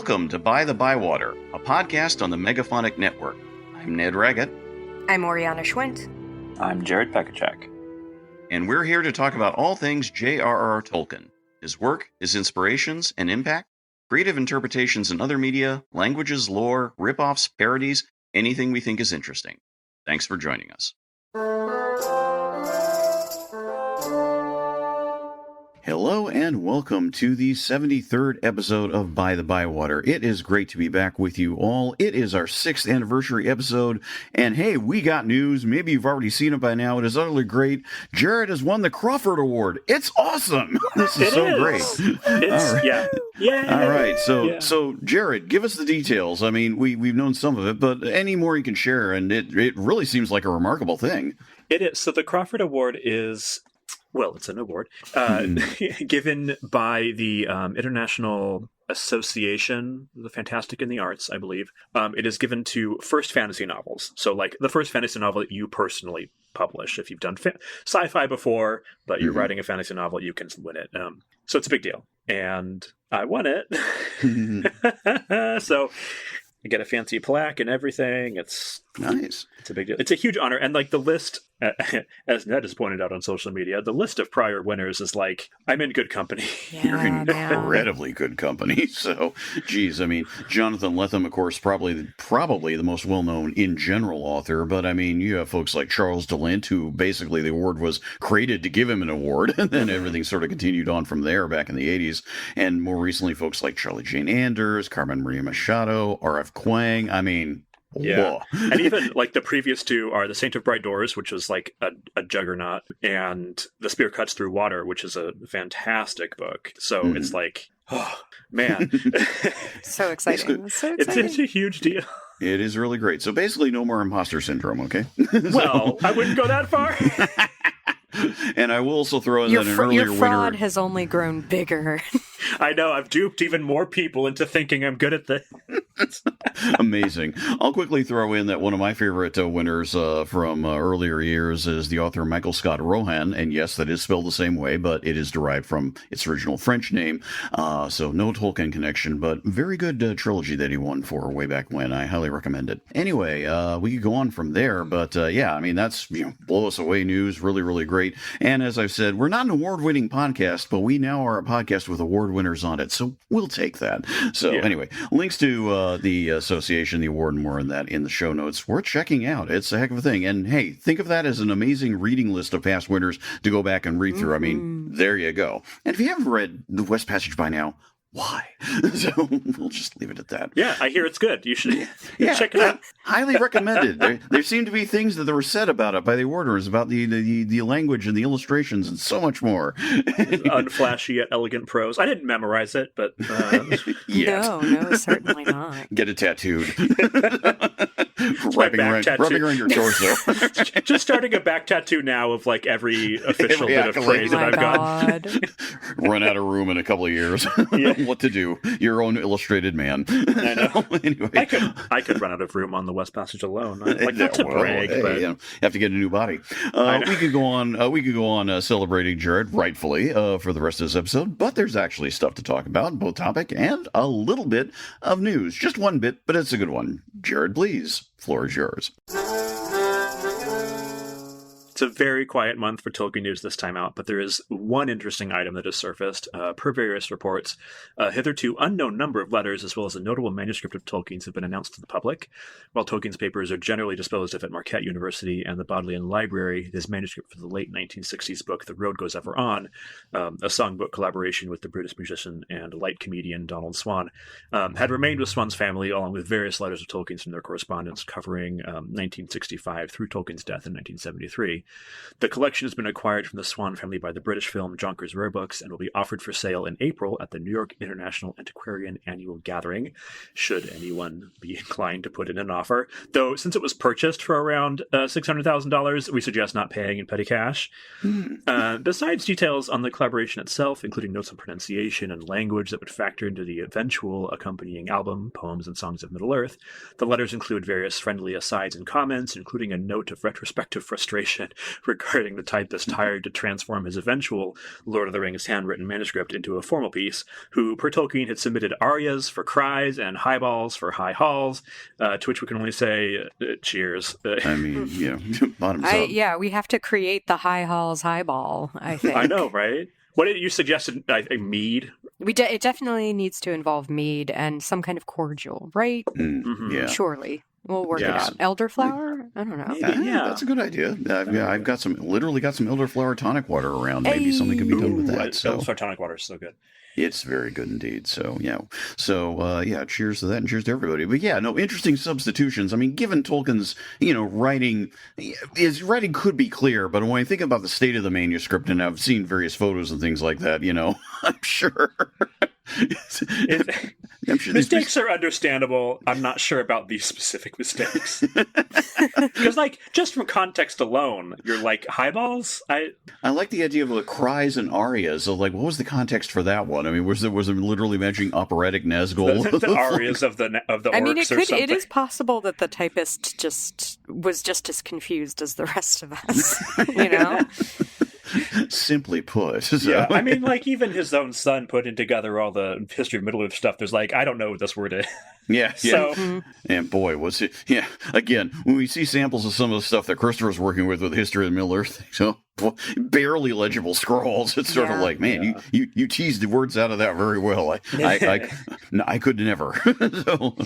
Welcome to By-The-Bywater, a podcast on the Megaphonic Network. I'm Ned Raggett. I'm Oriana Schwint. I'm Jared Pekacek. And we're here to talk about all things J.R.R. Tolkien, his work, his inspirations and impact, creative interpretations in other media, languages, lore, rip-offs, parodies, anything we think is interesting. Thanks for joining us. Hello and welcome to the 73rd episode of By-The-Bywater. It is great to be back with you all. It is our 6th anniversary episode, and hey, we got news. Maybe you've already seen it by now. It is utterly great. Jared has won the Crawford Award. It's awesome. This is great. It's, right. Yeah. All right. So Jared, give us the details. I mean, we've known some of it, but any more you can share, and it really seems like a remarkable thing. It is. So the Crawford Award is... Well, it's an award given by the International Association, the Fantastic in the Arts, I believe. It is given to first fantasy novels. So, like, the first fantasy novel that you personally publish. If you've done sci-fi before, but you're writing a fantasy novel, you can win it. So it's a big deal. And I won it. So I get a fancy plaque and everything. It's nice. It's a big deal. It's a huge honor. And, like, the list, as Ned has pointed out on social media, the list of prior winners is like, I'm in good company. Yeah, You're in incredibly good company. So, geez, I mean, Jonathan Lethem, of course, probably the most well-known in general author. But, I mean, you have folks like Charles DeLint, who basically the award was created to give him an award. And then everything sort of continued on from there back in the 80s. And more recently, folks like Charlie Jane Anders, Carmen Maria Machado, R.F. Kuang. I mean... Yeah. And even like the previous two are The Saint of Bright Doors, which was like a juggernaut, and The Spear Cuts Through Water, which is a fantastic book. So it's like, oh, man. So exciting. It's a huge deal. It is really great. So basically no more imposter syndrome, okay? Well, I wouldn't go that far. And I will also throw in that an earlier your fraud winner has only grown bigger. I know. I've duped even more people into thinking I'm good at this. Amazing. I'll quickly throw in that one of my favorite winners from earlier years is the author Michael Scott Rohan. And yes, that is spelled the same way, but it is derived from its original French name. So no Tolkien connection, but very good trilogy that he won for way back when. I highly recommend it. Anyway, we could go on from there, but yeah, I mean, that's blow us away news. Really, really great. And as I've said, we're not an award-winning podcast, but we now are a podcast with award winners on it, so we'll take that. So anyway, links to the association, the award, and more on that in the show notes. Worth checking out. It's a heck of a thing. And hey, think of that as an amazing reading list of past winners to go back and read through. I mean, there you go. And if you haven't read The West Passage by now, why? So we'll just leave it at that. Yeah, I hear it's good. You should check it out. Highly recommended. There seem to be things that were said about it by the orders, about the language and the illustrations and so much more. Unflashy yet elegant prose. I didn't memorize it, but... No, certainly not. Get it tattooed. Wrapping around your torso. Just starting a back tattoo now of like every official bit of phrase that I've got. Run out of room in a couple of years. What to do? Your own illustrated man. I know. Anyway. I could run out of room on the West Passage alone. Like, not to brag, but you have to get a new body. We could go on. Celebrating Jared rightfully for the rest of this episode, but there's actually stuff to talk about, both topic and a little bit of news. Just one bit, but it's a good one. Jared, please. Floor is yours. It's a very quiet month for Tolkien news this time out, but there is one interesting item that has surfaced. Per various reports, hitherto unknown number of letters as well as a notable manuscript of Tolkien's have been announced to the public. While Tolkien's papers are generally disposed of at Marquette University and the Bodleian Library, his manuscript for the late 1960s book The Road Goes Ever On, a songbook collaboration with the British musician and light comedian Donald Swann, had remained with Swann's family along with various letters of Tolkien's from their correspondence covering 1965 through Tolkien's death in 1973. The collection has been acquired from the Swann family by the British film Jonkers Rare Books and will be offered for sale in April at the New York International Antiquarian Annual Gathering, should anyone be inclined to put in an offer. Though, since it was purchased for around $600,000, we suggest not paying in petty cash. Besides details on the collaboration itself, including notes on pronunciation and language that would factor into the eventual accompanying album, Poems and Songs of Middle-earth, the letters include various friendly asides and comments, including a note of retrospective frustration regarding the typist hired to transform his eventual Lord of the Rings handwritten manuscript into a formal piece, who, per Tolkien, had submitted arias for cries and highballs for high halls, to which we can only say, cheers. I mean, bottoms up. Yeah, we have to create the high halls highball, I think. I know, right? What did you suggested? Mead? It definitely needs to involve mead and some kind of cordial, right? Yeah. Surely. We'll work it out. Elderflower? I don't know. Yeah. That's a good idea. I've got literally got some elderflower tonic water around. Maybe something could be done with that. Elderflower tonic water is so good. It's very good indeed. So, cheers to that and cheers to everybody. But yeah, no, interesting substitutions. I mean, given Tolkien's, writing, his writing could be clear, but when I think about the state of the manuscript, and I've seen various photos and things like that, I'm sure. Mistakes are understandable. I'm not sure about these specific mistakes. Because, just from context alone, you're like, highballs? I like the idea of the cries and arias. So, what was the context for that one? I mean, was it literally imagining operatic Nazgul? The arias of the orcs. I mean, or something. it is possible that the typist was just as confused as the rest of us, Simply put. So. Yeah, I mean, even his own son putting together all the history of Middle-earth stuff, there's I don't know what this word is. Yeah. So, and boy, was it. Yeah. Again, when we see samples of some of the stuff that Christopher's working with the history of the Middle-earth, barely legible scrolls, it's sort of like, man, you teased the words out of that very well. I could never. So,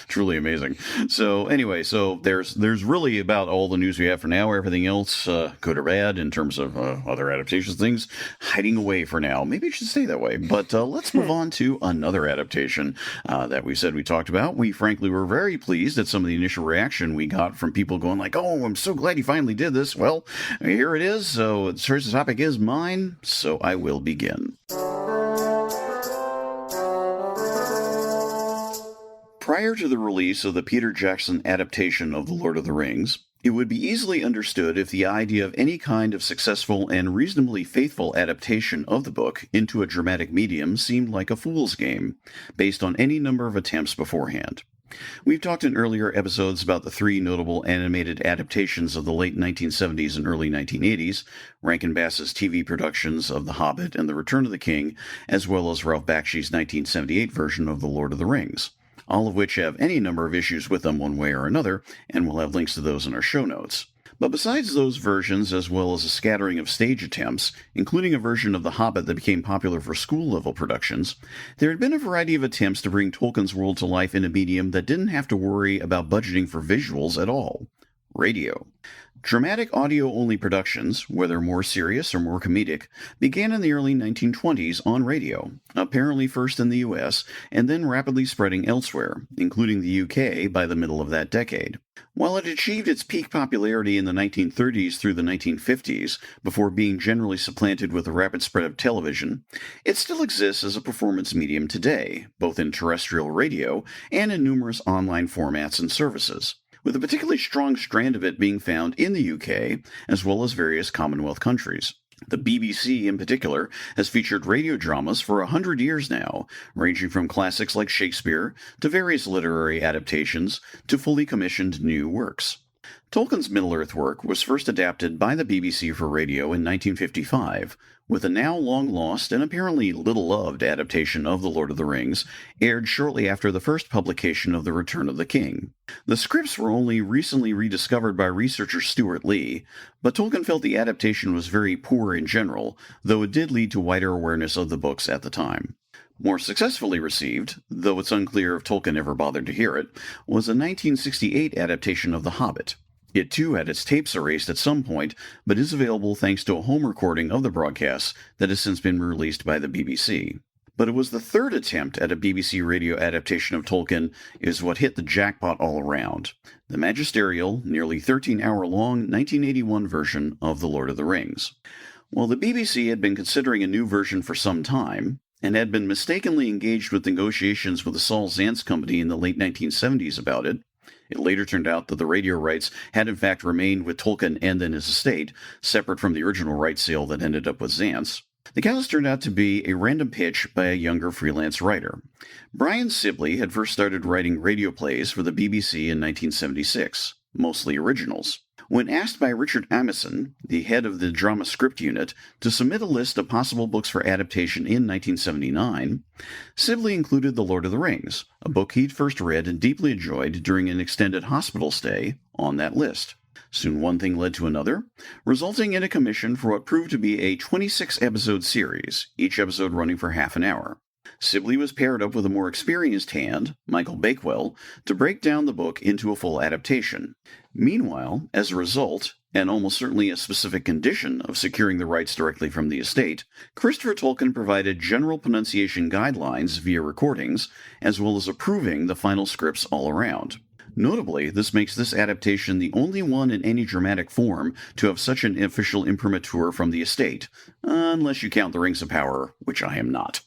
truly amazing. So anyway, there's really about all the news we have for now. Everything else, good or bad, in terms of other adaptations, things hiding away for now. Maybe it should stay that way. But let's move on to another adaptation that we said we talked about. We frankly were very pleased at some of the initial reaction we got from people going like, "Oh, I'm so glad you finally did this." Well, here it is. So the first topic is mine, so I will begin. Prior to the release of the Peter Jackson adaptation of The Lord of the Rings, it would be easily understood if the idea of any kind of successful and reasonably faithful adaptation of the book into a dramatic medium seemed like a fool's game, based on any number of attempts beforehand. We've talked in earlier episodes about the three notable animated adaptations of the late 1970s and early 1980s, Rankin Bass's TV productions of The Hobbit and The Return of the King, as well as Ralph Bakshi's 1978 version of The Lord of the Rings, all of which have any number of issues with them one way or another, and we'll have links to those in our show notes. But besides those versions, as well as a scattering of stage attempts, including a version of The Hobbit that became popular for school-level productions, there had been a variety of attempts to bring Tolkien's world to life in a medium that didn't have to worry about budgeting for visuals at all: radio. Dramatic audio-only productions, whether more serious or more comedic, began in the early 1920s on radio, apparently first in the US, and then rapidly spreading elsewhere, including the UK by the middle of that decade. While it achieved its peak popularity in the 1930s through the 1950s, before being generally supplanted with the rapid spread of television, it still exists as a performance medium today, both in terrestrial radio and in numerous online formats and services, with a particularly strong strand of it being found in the UK, as well as various Commonwealth countries. The BBC, in particular, has featured radio dramas for 100 years now, ranging from classics like Shakespeare to various literary adaptations to fully commissioned new works. Tolkien's Middle-earth work was first adapted by the BBC for radio in 1955, with a now long-lost and apparently little-loved adaptation of The Lord of the Rings, aired shortly after the first publication of The Return of the King. The scripts were only recently rediscovered by researcher Stuart Lee, but Tolkien felt the adaptation was very poor in general, though it did lead to wider awareness of the books at the time. More successfully received, though it's unclear if Tolkien ever bothered to hear it, was a 1968 adaptation of The Hobbit. It too had its tapes erased at some point, but is available thanks to a home recording of the broadcasts that has since been released by the BBC. But it was the third attempt at a BBC radio adaptation of Tolkien is what hit the jackpot all around: the magisterial, nearly 13-hour-long 1981 version of The Lord of the Rings. While the BBC had been considering a new version for some time, and had been mistakenly engaged with negotiations with the Saul Zaentz Company in the late 1970s about it, it later turned out that the radio rights had in fact remained with Tolkien and then his estate, separate from the original rights sale that ended up with Zaentz. The cast turned out to be a random pitch by a younger freelance writer. Brian Sibley had first started writing radio plays for the BBC in 1976, mostly originals. When asked by Richard Amundsen, the head of the drama script unit, to submit a list of possible books for adaptation in 1979, Sibley included The Lord of the Rings, a book he'd first read and deeply enjoyed during an extended hospital stay, on that list. Soon one thing led to another, resulting in a commission for what proved to be a 26-episode series, each episode running for half an hour. Sibley was paired up with a more experienced hand, Michael Bakewell, to break down the book into a full adaptation. Meanwhile, as a result, and almost certainly a specific condition of securing the rights directly from the estate, Christopher Tolkien provided general pronunciation guidelines via recordings, as well as approving the final scripts all around. Notably, this makes this adaptation the only one in any dramatic form to have such an official imprimatur from the estate, unless you count The Rings of Power, which I am not.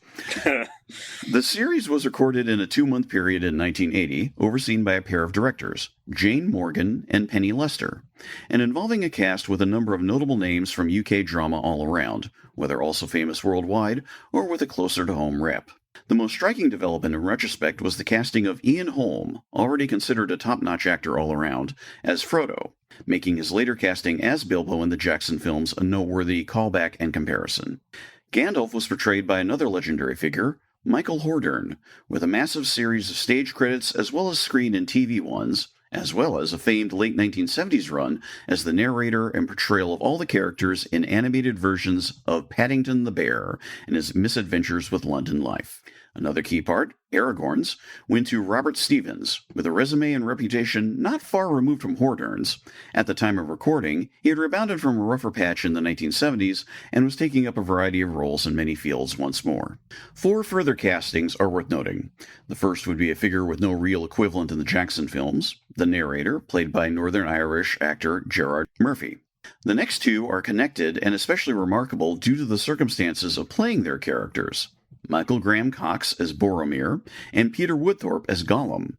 The series was recorded in a 2-month period in 1980, overseen by a pair of directors, Jane Morgan and Penny Lester, and involving a cast with a number of notable names from UK drama all around, whether also famous worldwide or with a closer-to-home rep. The most striking development in retrospect was the casting of Ian Holm, already considered a top-notch actor all around, as Frodo, making his later casting as Bilbo in the Jackson films a noteworthy callback and comparison. Gandalf was portrayed by another legendary figure, Michael Hordern, with a massive series of stage credits as well as screen and TV ones, as well as a famed late 1970s run as the narrator and portrayal of all the characters in animated versions of Paddington the Bear and his misadventures with London life. Another key part, Aragorn's, went to Robert Stevens, with a resume and reputation not far removed from Hordern's. At the time of recording, he had rebounded from a rougher patch in the 1970s and was taking up a variety of roles in many fields once more. 4 further castings are worth noting. The first would be a figure with no real equivalent in the Jackson films, the narrator, played by Northern Irish actor Gerard Murphy. The next 2 are connected and especially remarkable due to the circumstances of playing their characters. Michael Graham Cox as Boromir, and Peter Woodthorpe as Gollum.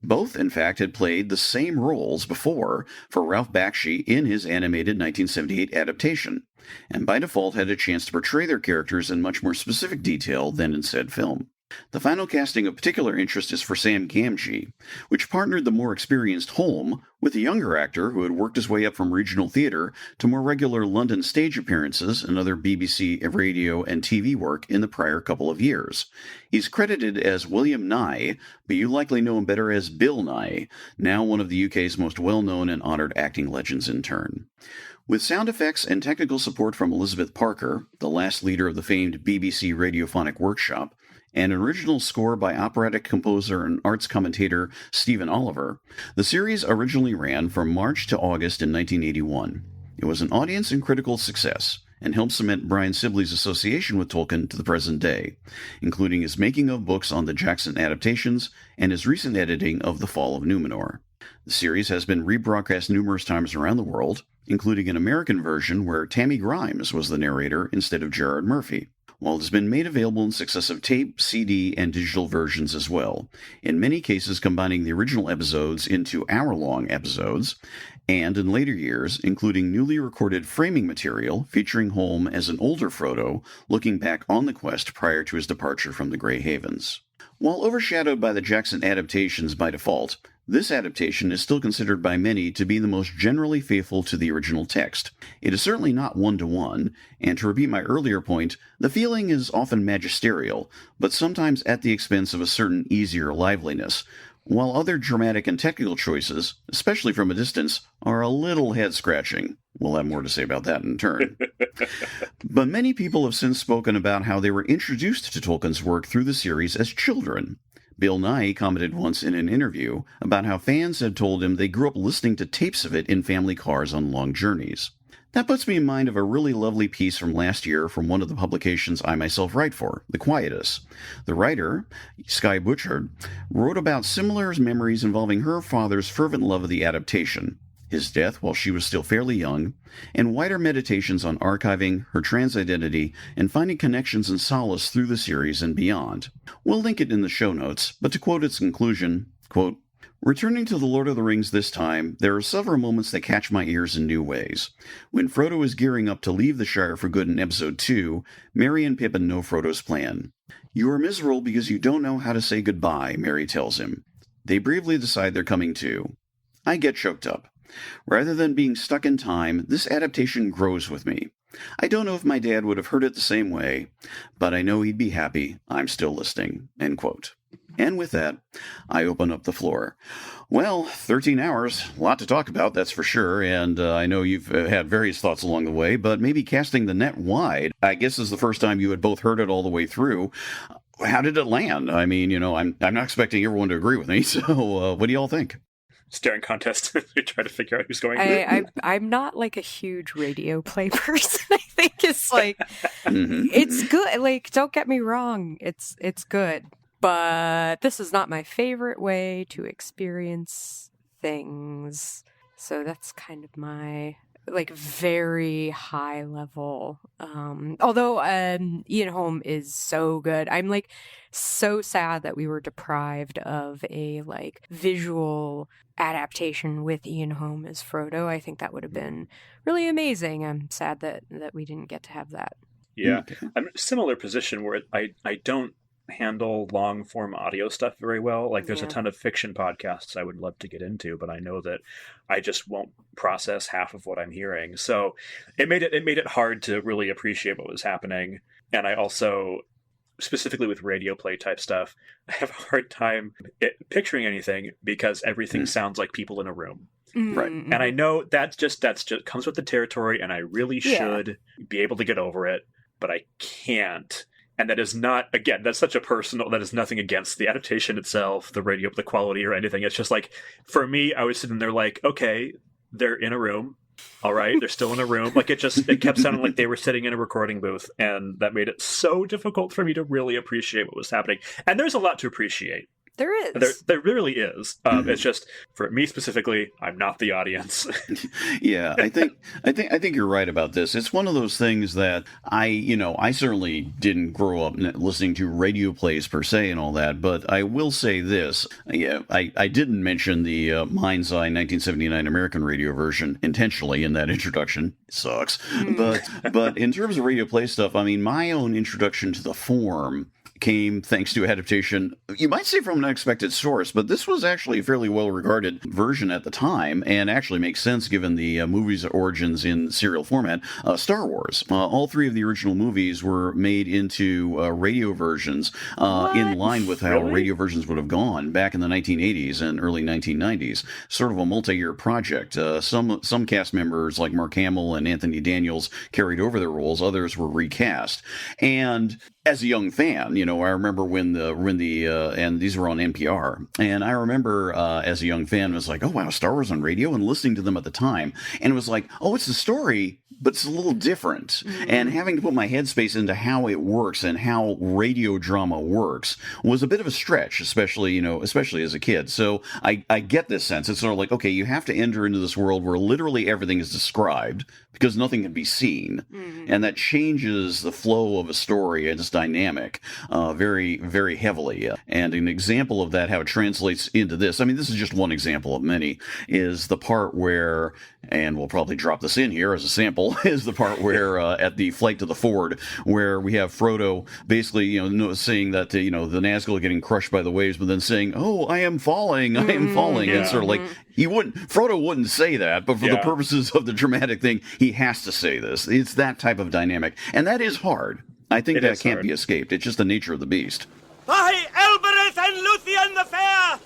Both, in fact, had played the same roles before for Ralph Bakshi in his animated 1978 adaptation, and by default had a chance to portray their characters in much more specific detail than in said film. The final casting of particular interest is for Sam Gamgee, which partnered the more experienced Holm with a younger actor who had worked his way up from regional theatre to more regular London stage appearances and other BBC radio and TV work in the prior couple of years. He's credited as William Nighy, but you likely know him better as Bill Nighy, now one of the UK's most well-known and honoured acting legends in turn. With sound effects and technical support from Elizabeth Parker, the last leader of the famed BBC Radiophonic Workshop, and an original score by operatic composer and arts commentator Stephen Oliver, the series originally ran from March to August in 1981. It was an audience and critical success, and helped cement Brian Sibley's association with Tolkien to the present day, including his making of books on the Jackson adaptations and his recent editing of The Fall of Numenor. The series has been rebroadcast numerous times around the world, including an American version where Tammy Grimes was the narrator instead of Gerard Murphy, while it has been made available in successive tape, CD, and digital versions as well, in many cases combining the original episodes into hour-long episodes, and in later years, including newly recorded framing material featuring Holm as an older Frodo looking back on the quest prior to his departure from the Grey Havens. While overshadowed by the Jackson adaptations by default, this adaptation is still considered by many to be the most generally faithful to the original text. It is certainly not one-to-one, and to repeat my earlier point, the feeling is often magisterial, but sometimes at the expense of a certain easier liveliness, while other dramatic and technical choices, especially from a distance, are a little head-scratching. We'll have more to say about that in turn. But many people have since spoken about how they were introduced to Tolkien's work through the series as children. Bill Nighy commented once in an interview about how fans had told him they grew up listening to tapes of it in family cars on long journeys. That puts me in mind of a really lovely piece from last year from one of the publications I myself write for, The Quietus. The writer, Skye Butchard, wrote about similar memories involving her father's fervent love of the adaptation, his death while she was still fairly young, and wider meditations on archiving, her trans identity, and finding connections and solace through the series and beyond. We'll link it in the show notes, but to quote its conclusion, quote, "Returning to The Lord of the Rings this time, there are several moments that catch my ears in new ways. When Frodo is gearing up to leave the Shire for good in Episode 2, Merry and Pippin know Frodo's plan. You are miserable because you don't know how to say goodbye, Merry tells him. They bravely decide they're coming too. I get choked up. Rather than being stuck in time, this adaptation grows with me. I don't know if my dad would have heard it the same way, but I know he'd be happy I'm still listening." End quote. And with that, I open up the floor. Well, 13 hours, a lot to talk about, that's for sure, and I know you've had various thoughts along the way, but maybe casting the net wide, I guess is the first time you had both heard it all the way through. How did it land? I mean, I'm not expecting everyone to agree with me, so what do y'all think? Staring contest. We try to figure out who's going. I'm not like a huge radio play person. I think it's like it's good. Like, don't get me wrong, it's good, but this is not my favorite way to experience things. So that's kind of my very high level. Although Ian Holm is so good, I'm so sad that we were deprived of a visual adaptation with Ian Holm as Frodo. I think that would have been really amazing. I'm sad that we didn't get to have that. Yeah, I'm in a similar position where I don't handle long form audio stuff very well. There's a ton of fiction podcasts I would love to get into, but I know that I just won't process half of what I'm hearing. So it made it hard to really appreciate what was happening. And I also, specifically with radio play type stuff, I have a hard time picturing anything because everything sounds like people in a room. Right. And I know that's just comes with the territory, and I really should be able to get over it, but I can't. And that is not, again, that's such a personal, that is nothing against the adaptation itself, the radio, the quality or anything. It's just for me, I was sitting there okay, they're in a room. All right, they're still in a room. It kept sounding like they were sitting in a recording booth. And that made it so difficult for me to really appreciate what was happening. And there's a lot to appreciate. There is. There really is. It's just, for me specifically, I'm not the audience. Yeah, I think you're right about this. It's one of those things that I certainly didn't grow up listening to radio plays per se and all that, but I will say this. Yeah, I didn't mention the Mind's Eye 1979 American radio version intentionally in that introduction. It sucks. But in terms of radio play stuff, I mean, my own introduction to the form came thanks to adaptation, you might say from an unexpected source, but this was actually a fairly well-regarded version at the time, and actually makes sense given the movie's origins in serial format. Star Wars. All three of the original movies were made into radio versions in line with how radio versions would have gone back in the 1980s and early 1990s. Sort of a multi-year project. Some cast members like Mark Hamill and Anthony Daniels carried over their roles, others were recast. And as a young fan, I remember when the and these were on NPR, and I remember as a young fan, it was oh wow, Star Wars on radio, and listening to them at the time, and it was oh, it's the story, but it's a little different. And having to put my headspace into how it works and how radio drama works was a bit of a stretch, especially as a kid. So I get this sense. It's sort of okay, you have to enter into this world where literally everything is described because nothing can be seen, and that changes the flow of a story and its dynamic very, very heavily. And an example of that, how it translates into this, I mean, this is just one example of many, is the part where, and we'll probably drop this in here as a sample, is the part where at the flight to the Ford, where we have Frodo basically, saying that, the Nazgul getting crushed by the waves, but then saying, "Oh, I am falling, I am falling." Yeah. And sort of Frodo wouldn't say that, but for the purposes of the dramatic thing, he has to say this. It's that type of dynamic. And that is hard. I think that can't be escaped. It's just the nature of the beast. By Elbereth and Luthien the Fair,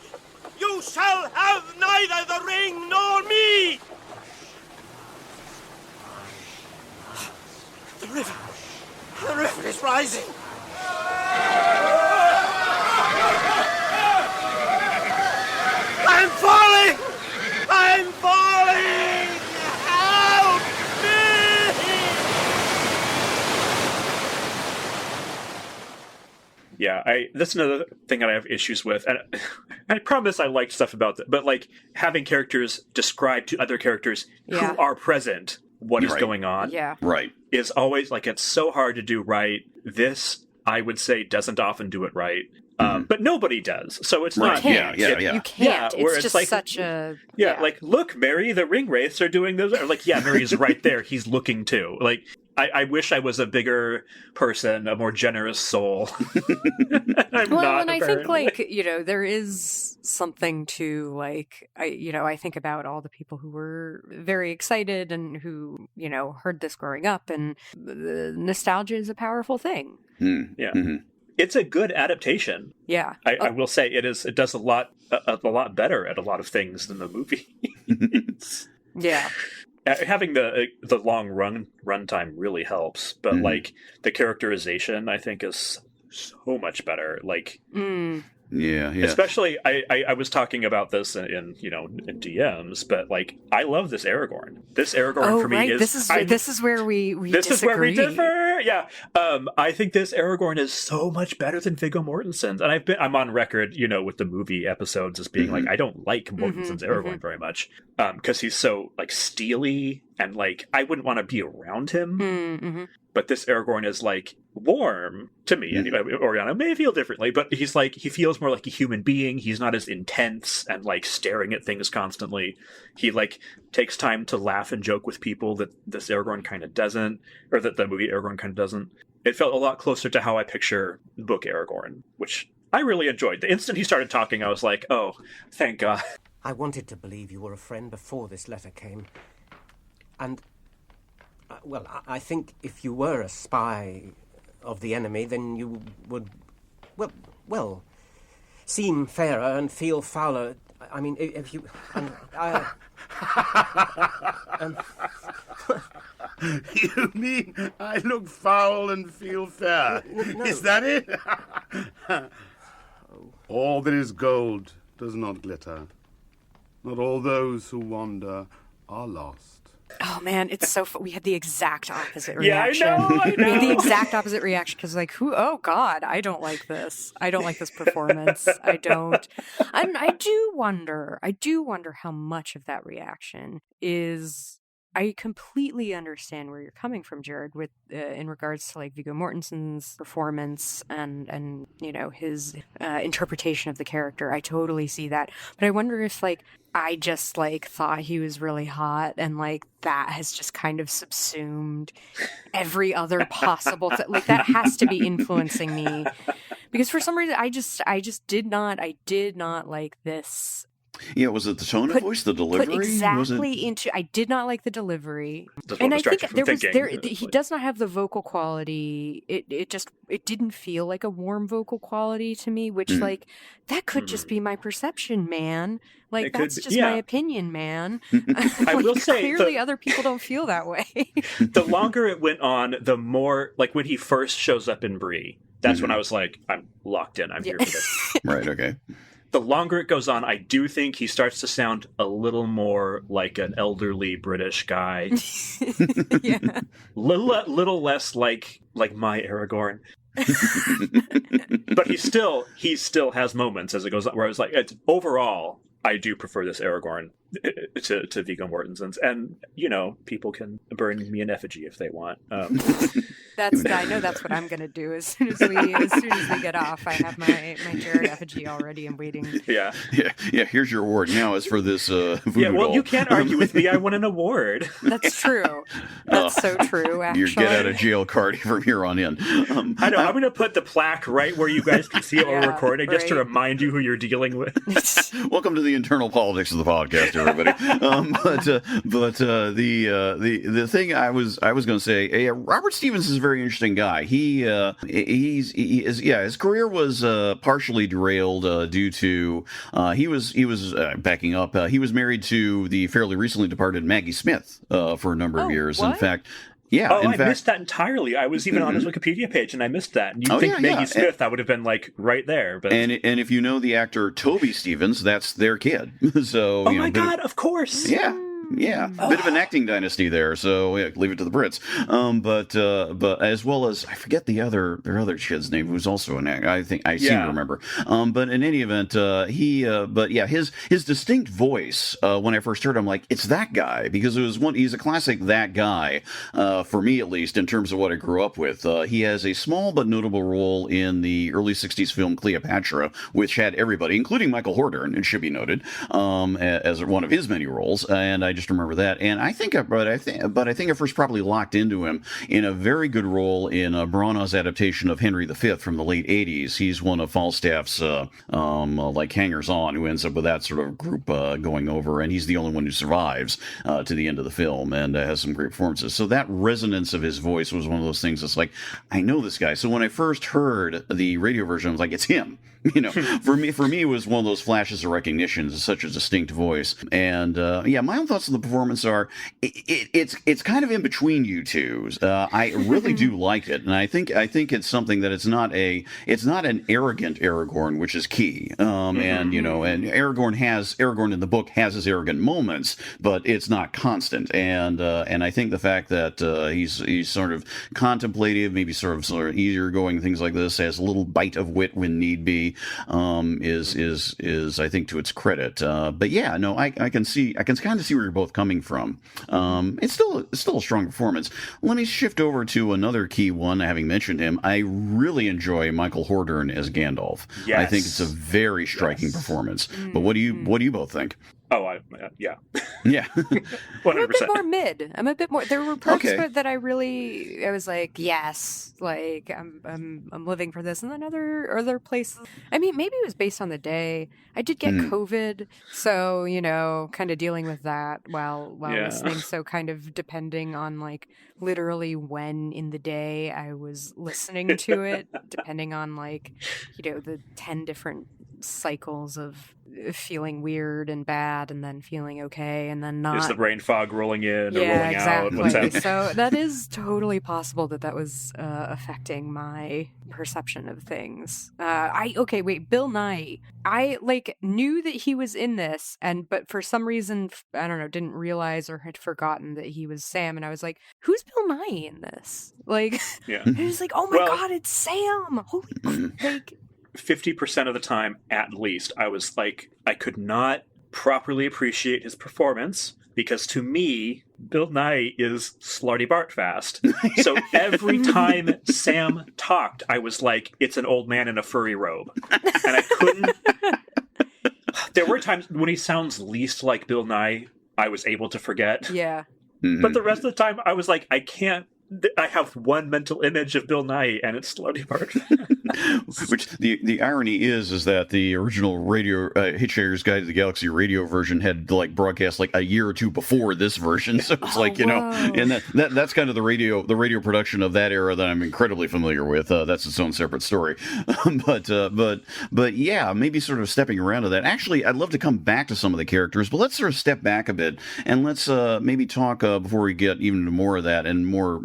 you shall have neither the ring nor me! The river is rising. I'm falling! I'm falling! Help me! Yeah, that's another thing that I have issues with. And I promise I liked stuff about that, but having characters describe to other characters who are present what is going on is always it's so hard to do right. This, I would say, doesn't often do it right. But nobody does. So it's not... You can't. It's just such a... look, Mary, the ring wraiths are doing those. Or Mary is right there. He's looking too. I wish I was a bigger person, a more generous soul. I'm well, not, and I apparently. think, like, you know, there is something to, like, I think about all the people who were very excited and who, you know, heard this growing up, and nostalgia is a powerful thing. Yeah. It's a good adaptation. Yeah. I will say it is. It does a lot better at a lot of things than the movie. Yeah. Having the long runtime really helps, but like the characterization, I think, is so much better. Like, Yeah. especially I was talking about this in DMs, but like I love this Aragorn. This Aragorn for me is this is where we this disagree. is where we differ. Yeah, I think this Aragorn is so much better than Viggo Mortensen's, and I'm on record, with the movie episodes as being like I don't like Mortensen's Aragorn very much, because he's so like steely and like I wouldn't want to be around him. But this Aragorn is like warm to me. And Oriana may feel differently, but he feels more like a human being. He's not as intense and like staring at things constantly. He like takes time to laugh and joke with people that this Aragorn kind of doesn't, or that the movie Aragorn kind of doesn't. It felt a lot closer to how I picture book Aragorn, which I really enjoyed. The instant he started talking, I was like, oh, thank God. I wanted to believe you were a friend before this letter came. And well, I think if you were a spy of the enemy, then you would, well, seem fairer and feel fouler. I mean, if you... You mean I look foul and feel fair? No. Is that it? All that is gold does not glitter. Not all those who wander are lost. Oh man, it's so we had the exact opposite reaction. Yeah, I know. We had the exact opposite reaction because oh God, I don't like this. I don't like this performance. I don't. And I do wonder how much of that reaction is. I completely understand where you're coming from, Jared, with in regards to like Viggo Mortensen's performance and his interpretation of the character. I totally see that, but I wonder if like I just like thought he was really hot, and like that has just kind of subsumed every other possible like that has to be influencing me, because for some reason I did not like this. Yeah, was it the tone of voice, the delivery? I did not like the delivery, and I think he does not have the vocal quality. It didn't feel like a warm vocal quality to me, which like that could just be my perception, man. Like that's just my opinion, man. I will say clearly other people don't feel that way. The longer it went on, the more like when he first shows up in Bree, that's when I was like, I'm locked in. I'm here for this. Right. Okay. The longer it goes on, I do think he starts to sound a little more like an elderly British guy. Yeah. Little less like my Aragorn. But he still has moments as it goes on where I was like, overall, I do prefer this Aragorn to Viggo Mortensen's, and people can burn me an effigy if they want. I know that's what I'm gonna do as soon as we get off. I have my Jared effigy already and waiting. Yeah. Here's your award. Now as for this voodoo well, doll. you can't argue with me. I won an award. That's true. That's so true. Actually, your get out of jail card from here on in. I know. I'm going to put the plaque right where you guys can see it while we're recording, just to remind you who you're dealing with. Welcome to the internal politics of the podcast, everybody. The thing I was going to say, Robert Stevens is a very interesting guy. His career was partially derailed due to he was backing up. He was married to the fairly recently departed Maggie Smith for a number of years. What? In fact. Yeah. I missed that entirely. I was even on his Wikipedia page, and I missed that. And you'd think Maggie Smith, I would have been like right there. But and if you know the actor Toby Stevens, that's their kid. So my God, of course. Yeah, a bit of an acting dynasty there. So leave it to the Brits. But as well as I forget their other kid's name, who's also an actor. I think I seem to remember. But in any event, his distinct voice when I first heard him, I'm like, it's that guy, because it was he's a classic that guy for me, at least in terms of what I grew up with. He has a small but notable role in the early '60s film Cleopatra, which had everybody, including Michael Hordern, it should be noted, as one of his many roles. And I just remember that. And I think I first probably locked into him in a very good role in Branagh's adaptation of Henry V from the late 80s. He's one of Falstaff's like hangers-on who ends up with that sort of group going over, and he's the only one who survives to the end of the film and has some great performances. So that resonance of his voice was one of those things that's like, I know this guy. So when I first heard the radio version, I was like, it's him. For me, it was one of those flashes of recognition. It's such a distinct voice. And my own thoughts on the performance are, it's kind of in between you two. I really do like it, and I think it's something that it's not an arrogant Aragorn, which is key. And Aragorn in the book has his arrogant moments, but it's not constant. And I think the fact that he's sort of contemplative, maybe sort of easygoing, things like this, has a little bite of wit when need be. Is I think to its credit. But yeah, no, I can kind of see where you're both coming from. It's still a strong performance. Let me shift over to another key one. Having mentioned him, I really enjoy Michael Hordern as Gandalf. Yes. I think it's a very striking performance. But what do you both think? Oh, yeah. Yeah. 100%. I'm a bit more mid. I'm a bit more. There were parts that I was like, yes, like I'm living for this, and then other places. I mean, maybe it was based on the day. I did get COVID, so kind of dealing with that while listening. So kind of depending on like literally when in the day I was listening to it, depending on like the 10 different cycles of feeling weird and bad and then feeling okay and then not. Is the brain fog rolling in or rolling out? What's happening? So that is totally possible that was affecting my perception of things. Bill Nighy. I knew that he was in this, but for some reason, I don't know, didn't realize or had forgotten that he was Sam, and I was like, who's Bill Nighy in this? Yeah. I was like, oh my god, it's Sam! Holy 50% of the time, at least, I was like, I could not properly appreciate his performance because to me, Bill Nighy is Slarty Bartfast. So every time Sam talked, I was like, it's an old man in a furry robe. And I couldn't... There were times when he sounds least like Bill Nighy, I was able to forget. Yeah. But the rest of the time, I was like, I have one mental image of Bill Nighy, and it's Slarty Bartfast. Which the irony is that the original radio Hitchhiker's Guide to the Galaxy radio version had broadcast a year or two before this version, so it's and that's kind of the radio production of that era that I'm incredibly familiar with. That's its own separate story, but yeah, maybe sort of stepping around to that. Actually, I'd love to come back to some of the characters, but let's sort of step back a bit and let's maybe talk before we get even more of that and more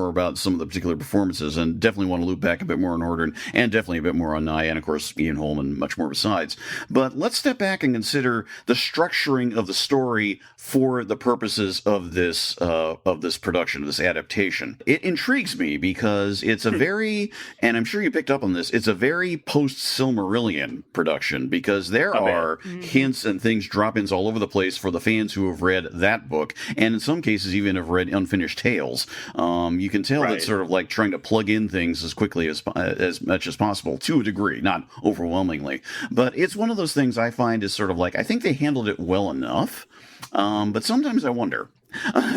about some of the particular performances, and definitely want to loop back a bit more on Hordern and definitely a bit more on Nighy and of course Ian Holm and much more besides. But let's step back and consider the structuring of the story for the purposes of this production, of this adaptation. It intrigues me because it's a very, and I'm sure you picked up on this, it's a very post-Silmarillion production because there are hints and things, drop-ins all over the place for the fans who have read that book, and in some cases even have read Unfinished Tales. You can tell that sort of trying to plug in things as quickly as much as possible, to a degree, not overwhelmingly. But it's one of those things I find is sort of I think they handled it well enough, but sometimes I wonder.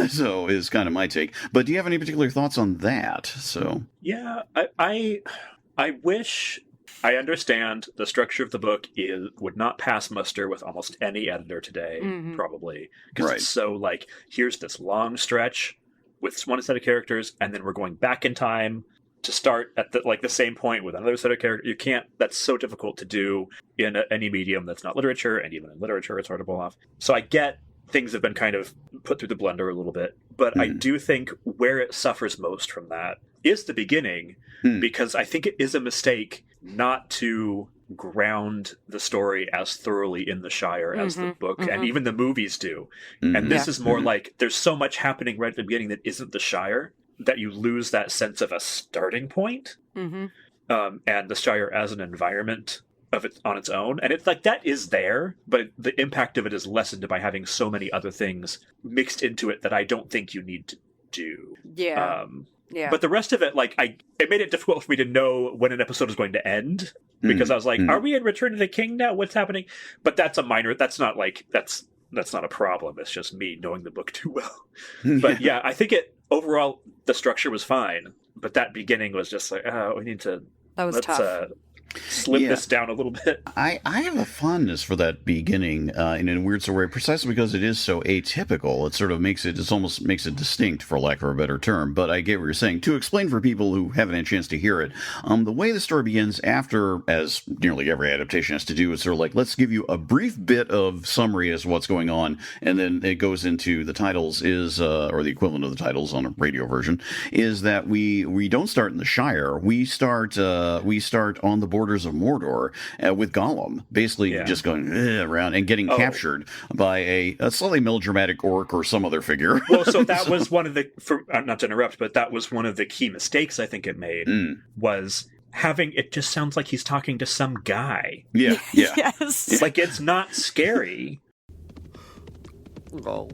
So is kind of my take. But do you have any particular thoughts on that? So yeah, I wish I understand the structure of the book would not pass muster with almost any editor today, probably, because it's so here's this long stretch with one set of characters, and then we're going back in time to start at the same point with another set of characters. You can't. That's so difficult to do in any medium that's not literature, and even in literature, it's hard to pull off. So I get things have been kind of put through the blender a little bit, but I do think where it suffers most from that is the beginning, because I think it is a mistake not to ground the story as thoroughly in the Shire as the book and even the movies do. And this is more there's so much happening right at the beginning that isn't the Shire that you lose that sense of a starting point. And the Shire as an environment of it on its own. And it's that is there, but the impact of it is lessened by having so many other things mixed into it that I don't think you need to do. Yeah. But the rest of it, it made it difficult for me to know when an episode was going to end, because I was like, are we in Return of the King now? What's happening? But that's a minor, that's not that's that's not a problem. It's just me knowing the book too well. But yeah, I think overall the structure was fine, but that beginning was just like, oh, we need to tough. Slim this down a little bit. I have a fondness for that beginning in a weird sort of way, precisely because it is so atypical. It sort of almost makes it distinct, for lack of a better term. But I get what you're saying. To explain for people who haven't had a chance to hear it, the way the story begins after, as nearly every adaptation has to do, is sort of like, let's give you a brief bit of summary as to what's going on, and then it goes into the titles or the equivalent of the titles on a radio version, is that we don't start in the Shire. We start on the borders of Mordor with Gollum, basically just going around and getting captured by a slightly melodramatic orc or some other figure. Well, so that was one of the, not to interrupt, but that was one of the key mistakes I think it made, was having, it just sounds like he's talking to some guy. Yeah. Yes. Like, it's not scary. Go.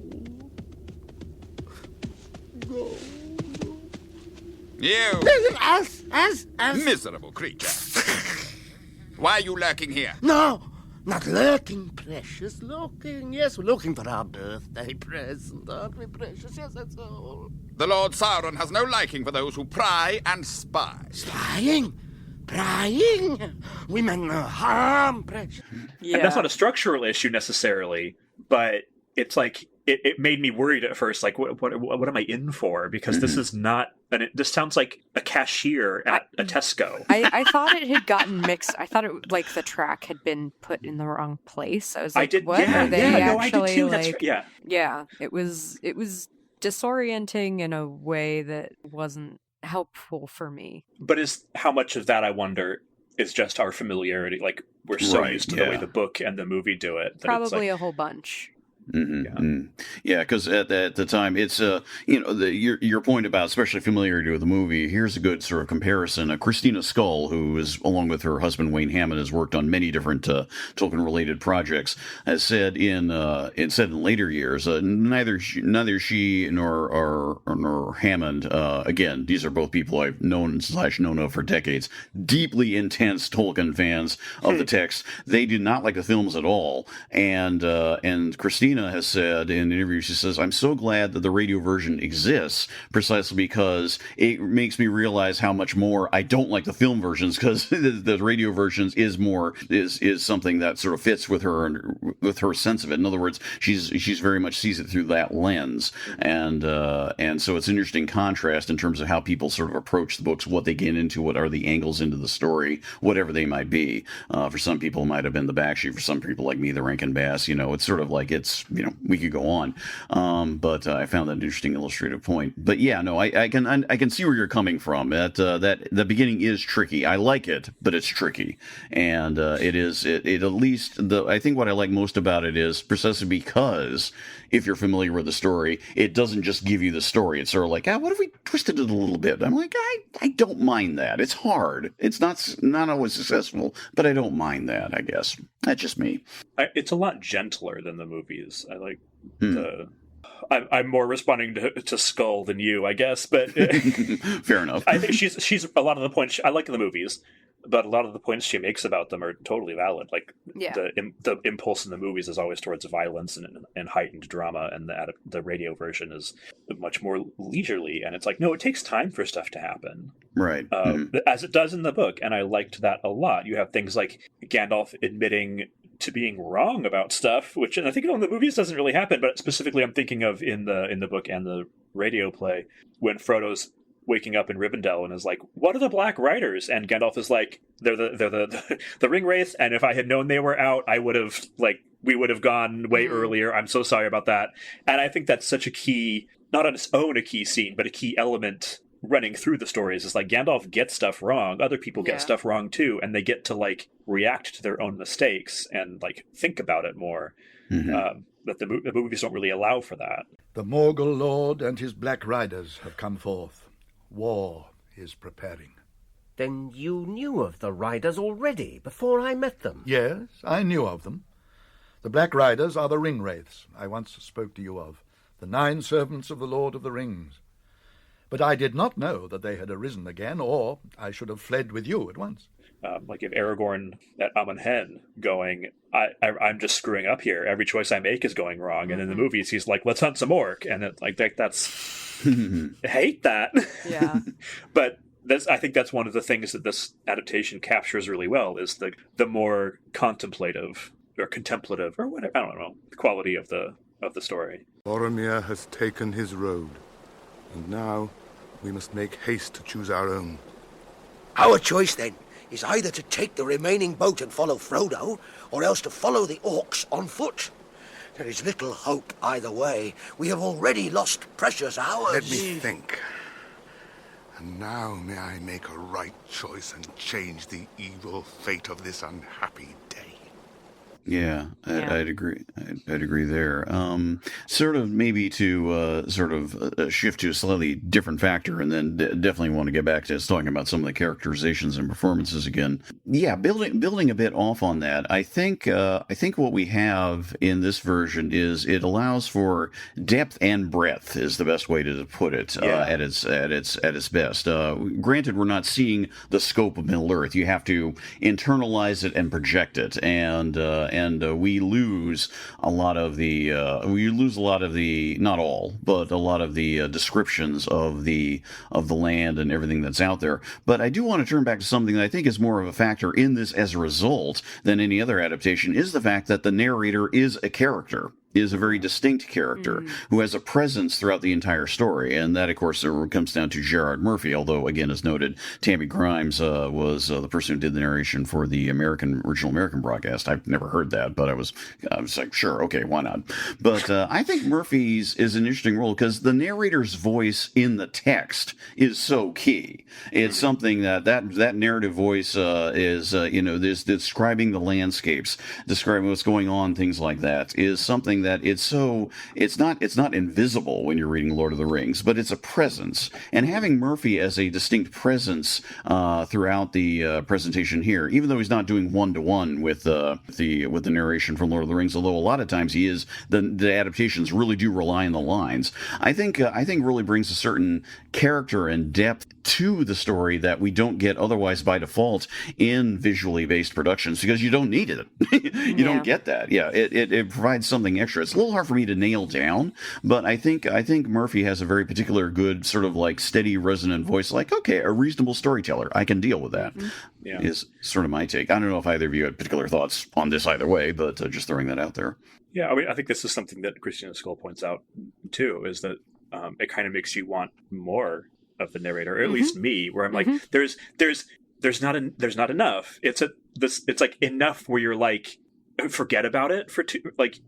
You! Us! Miserable creature. Why are you lurking here? No, not lurking, precious. Looking. Yes, we're looking for our birthday present, aren't we, precious? Yes, that's all. The Lord Sauron has no liking for those who pry and spy. Spying? Prying? We meant no harm, precious. Yeah. And that's not a structural issue necessarily, but it's like, it made me worried at first, like, what am I in for? Because this is not, this sounds like a cashier at a Tesco. I thought it had gotten mixed. I thought it like the track had been put in the wrong place. I was like, what are they actually like? Yeah, it was disorienting in a way that wasn't helpful for me. But how much of that, I wonder, is just our familiarity? Like, we're so used to the way the book and the movie do it. Probably a whole bunch. Yeah, because at the time, it's your point about especially familiarity with the movie. Here's a good sort of comparison. Christina Scull, who is along with her husband Wayne Hammond, has worked on many different Tolkien-related projects, has said in later years, neither she nor Hammond. Again, these are both people I've known of for decades. Deeply intense Tolkien fans of the text. They did not like the films at all, and Christina has said in an interview, she says, I'm so glad that the radio version exists, precisely because it makes me realize how much more I don't like the film versions, because the radio versions is something that sort of fits with her sense of it. In other words, she's very much sees it through that lens, and so it's an interesting contrast in terms of how people sort of approach the books, what they get into, what are the angles into the story, whatever they might be. For some people, it might have been the backsheet. For some people like me, the Rankin Bass. It's sort of like we could go on, but I found that an interesting illustrative point. But yeah, no, I can see where you're coming from. That the beginning is tricky. I like it, but it's tricky, and it at least I think what I like most about it is precisely because if you're familiar with the story, it doesn't just give you the story. It's sort of like, what if we twisted it a little bit? I'm like, I don't mind that. It's hard. It's not always successful, but I don't mind that. I guess that's just me. It's a lot gentler than the movies. I like I'm more responding to Skull than you, I guess, but fair enough. I think she's a lot of the points I like in the movies, but a lot of the points she makes about them are totally valid. Like the impulse in the movies is always towards violence and heightened drama, and the radio version is much more leisurely. And it's like, no, it takes time for stuff to happen, right? As it does in the book, and I liked that a lot. You have things like Gandalf admitting to being wrong about stuff, which, and I think in the movies doesn't really happen, but specifically I'm thinking of in the book and the radio play when Frodo's waking up in Rivendell and is like, what are the Black Riders? And Gandalf is like, they're the ring wraiths, and if I had known they were out, we would have gone way earlier. I'm so sorry about that. And I think that's such a key, not on its own a key scene, but a key element running through the stories. Is like Gandalf gets stuff wrong, other people get stuff wrong too, and they get to react to their own mistakes and think about it more. But the movies don't really allow for that. The Morgul Lord and his Black Riders have come forth. War is preparing. Then you knew of the Riders already, before I met them? Yes, I knew of them. The Black Riders are the ring wraiths I once spoke to you of, the 9 servants of the Lord of the Rings. But I did not know that they had arisen again, or I should have fled with you at once. Like if Aragorn at Amon Hen going, I'm just screwing up here. Every choice I make is going wrong. And in the movies, he's like, let's hunt some orc. And that's I hate that. Yeah. But I think that's one of the things that this adaptation captures really well is the more contemplative or contemplative or whatever, I don't know, the quality of the story. Boromir has taken his road, and now we must make haste to choose our own. Our choice, then, is either to take the remaining boat and follow Frodo, or else to follow the orcs on foot. There is little hope either way. We have already lost precious hours. Let me think. And now may I make a right choice and change the evil fate of this unhappy day. Yeah, I'd agree. I'd agree there. Sort of maybe to shift to a slightly different factor, and then definitely want to get back to talking about some of the characterizations and performances again. Yeah, building a bit off on that. I think what we have in this version is it allows for depth and breadth is the best way to put it. At its best. Granted, we're not seeing the scope of Middle Earth. You have to internalize it and project it, and we lose a lot of the not all, but a lot of the descriptions of the land and everything that's out there. But I do want to turn back to something that I think is more of a factor in this as a result than any other adaptation, is the fact that the narrator is a character. Is a very distinct character who has a presence throughout the entire story. And that, of course, comes down to Gerard Murphy, although, again, as noted, Tammy Grimes was the person who did the narration for the original American broadcast. I've never heard that, but I was like, sure, okay, why not? But I think Murphy's is an interesting role because the narrator's voice in the text is so key. It's something that narrative voice is, this describing the landscapes, describing what's going on, things like that, is something that it's not invisible when you're reading Lord of the Rings, but it's a presence. And having Murphy as a distinct presence throughout the presentation here, even though he's not doing one-to-one with the narration from Lord of the Rings, although a lot of times he is, the adaptations really do rely on the lines. I think really brings a certain character and depth to the story that we don't get otherwise by default in visually based productions, because you don't need it. You don't get that. Yeah, it provides something extra. It's a little hard for me to nail down, but I think Murphy has a very particular good sort of like steady resonant voice, like, okay, a reasonable storyteller. I can deal with that. Yeah. Is sort of my take. I don't know if either of you had particular thoughts on this either way, but just throwing that out there. Yeah, I mean, I think this is something that Christina Skoll points out too, is that it kind of makes you want more of the narrator, or at least me, where I'm like, there's not enough. It's like enough where you're like, forget about it for two. Like,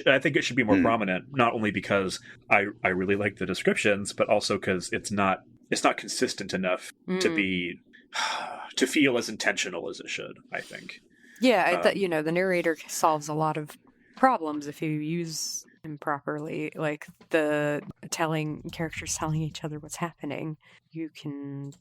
I think it should be more prominent, not only because I really like the descriptions, but also because it's not consistent enough to feel as intentional as it should, I think. Yeah, the narrator solves a lot of problems if you use him properly, like the characters telling each other what's happening. You can,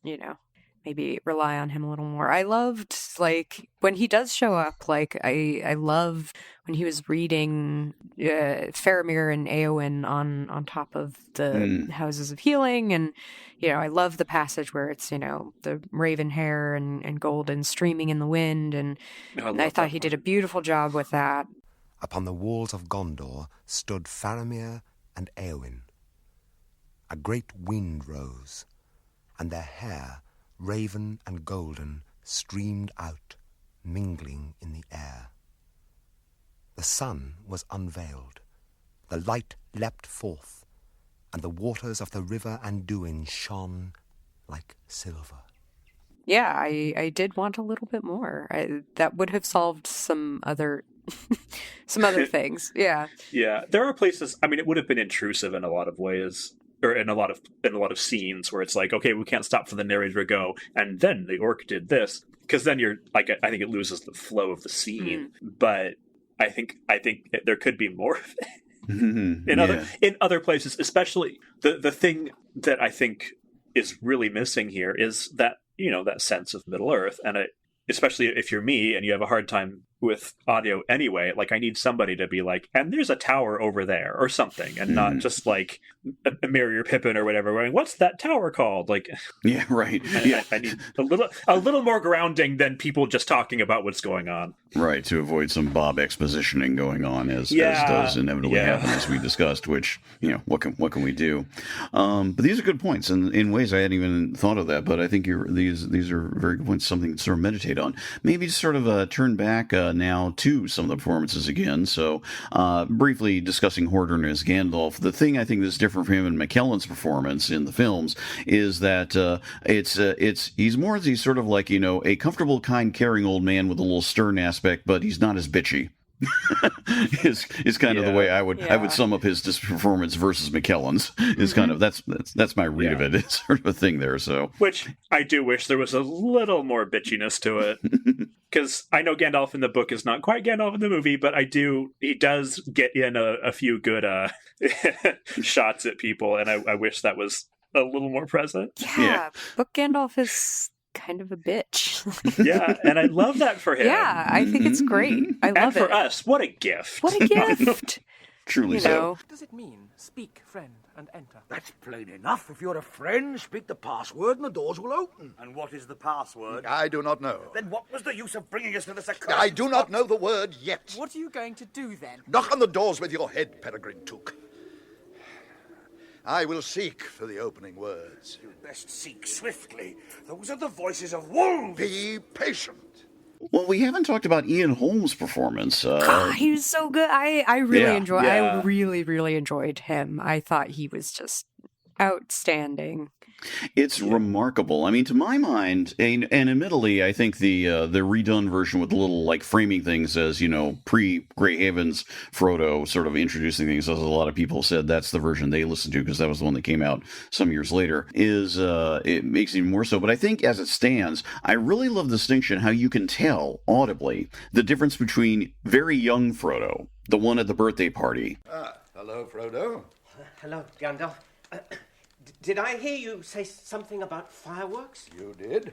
maybe rely on him a little more. I loved, like, when he does show up, like, I love when he was reading Faramir and Éowyn on top of the Houses of Healing, and, I love the passage where it's, the raven hair and golden streaming in the wind, and I thought he did a beautiful job with that. Upon the walls of Gondor stood Faramir and Éowyn. A great wind rose, and their hair, raven and golden, streamed out, mingling in the air. The sun was unveiled, the light leapt forth, and the waters of the river Anduin shone like silver. Yeah, I did want a little bit more. That would have solved some other things. Yeah. Yeah, there are places. I mean, it would have been intrusive in a lot of ways, or in a lot of scenes where it's like, okay, we can't stop for the narrator to go, and then the orc did this, because then you're like, I think it loses the flow of the scene. But I think there could be more of it in other places, especially the thing that I think is really missing here is that that sense of Middle Earth, and especially if you're me and you have a hard time with audio anyway. Like, I need somebody to be like, and there's a tower over there or something, and not just like a Merry or Pippin or whatever going, what's that tower called? Like, yeah, right. I need a little more grounding than people just talking about what's going on. Right, to avoid some Bob expositioning going on, as does inevitably happen, as we discussed. Which, what can we do? But these are good points, and in ways I hadn't even thought of that. But I think these are very good points, something to sort of meditate on. Maybe just sort of turn back now to some of the performances again. So, briefly discussing Hordern as Gandalf. The thing I think that's different from him and McKellen's performance in the films is that he's sort of like a comfortable, kind, caring old man with a little stern aspect, but he's not as bitchy. is kind of the way I would sum up his performance versus McKellen's. Is kind of that's my read of it. It's sort of a thing there. So, which I do wish there was a little more bitchiness to it, because I know Gandalf in the book is not quite Gandalf in the movie, but he does get in a few good shots at people, and I wish that was a little more present. Yeah. Book Gandalf is kind of a bitch. Yeah, and I love that for him. Yeah, I think it's great. I love it. And for us, what a gift. What a gift. Truly so. What does it mean? Speak, friend, and enter. That's plain enough. If you're a friend, speak the password and the doors will open. And what is the password? I do not know. Then what was the use of bringing us to this accursed I do not know the word yet. What are you going to do then? Knock on the doors with your head, Peregrine Took. I will seek for the opening words. You best seek swiftly. Those are the voices of wolves. Be patient. Well, we haven't talked about Ian Holm's performance. He was so good. I really, really enjoyed him. I thought he was just outstanding. It's remarkable. I mean, to my mind, and admittedly, I think the redone version with the little like framing things as pre-Grey Havens Frodo, sort of introducing things, as a lot of people said that's the version they listened to because that was the one that came out some years later. It makes it even more so. But I think as it stands, I really love the distinction how you can tell audibly the difference between very young Frodo, the one at the birthday party. Hello, Frodo. Hello, Gandalf. Did I hear you say something about fireworks? You did.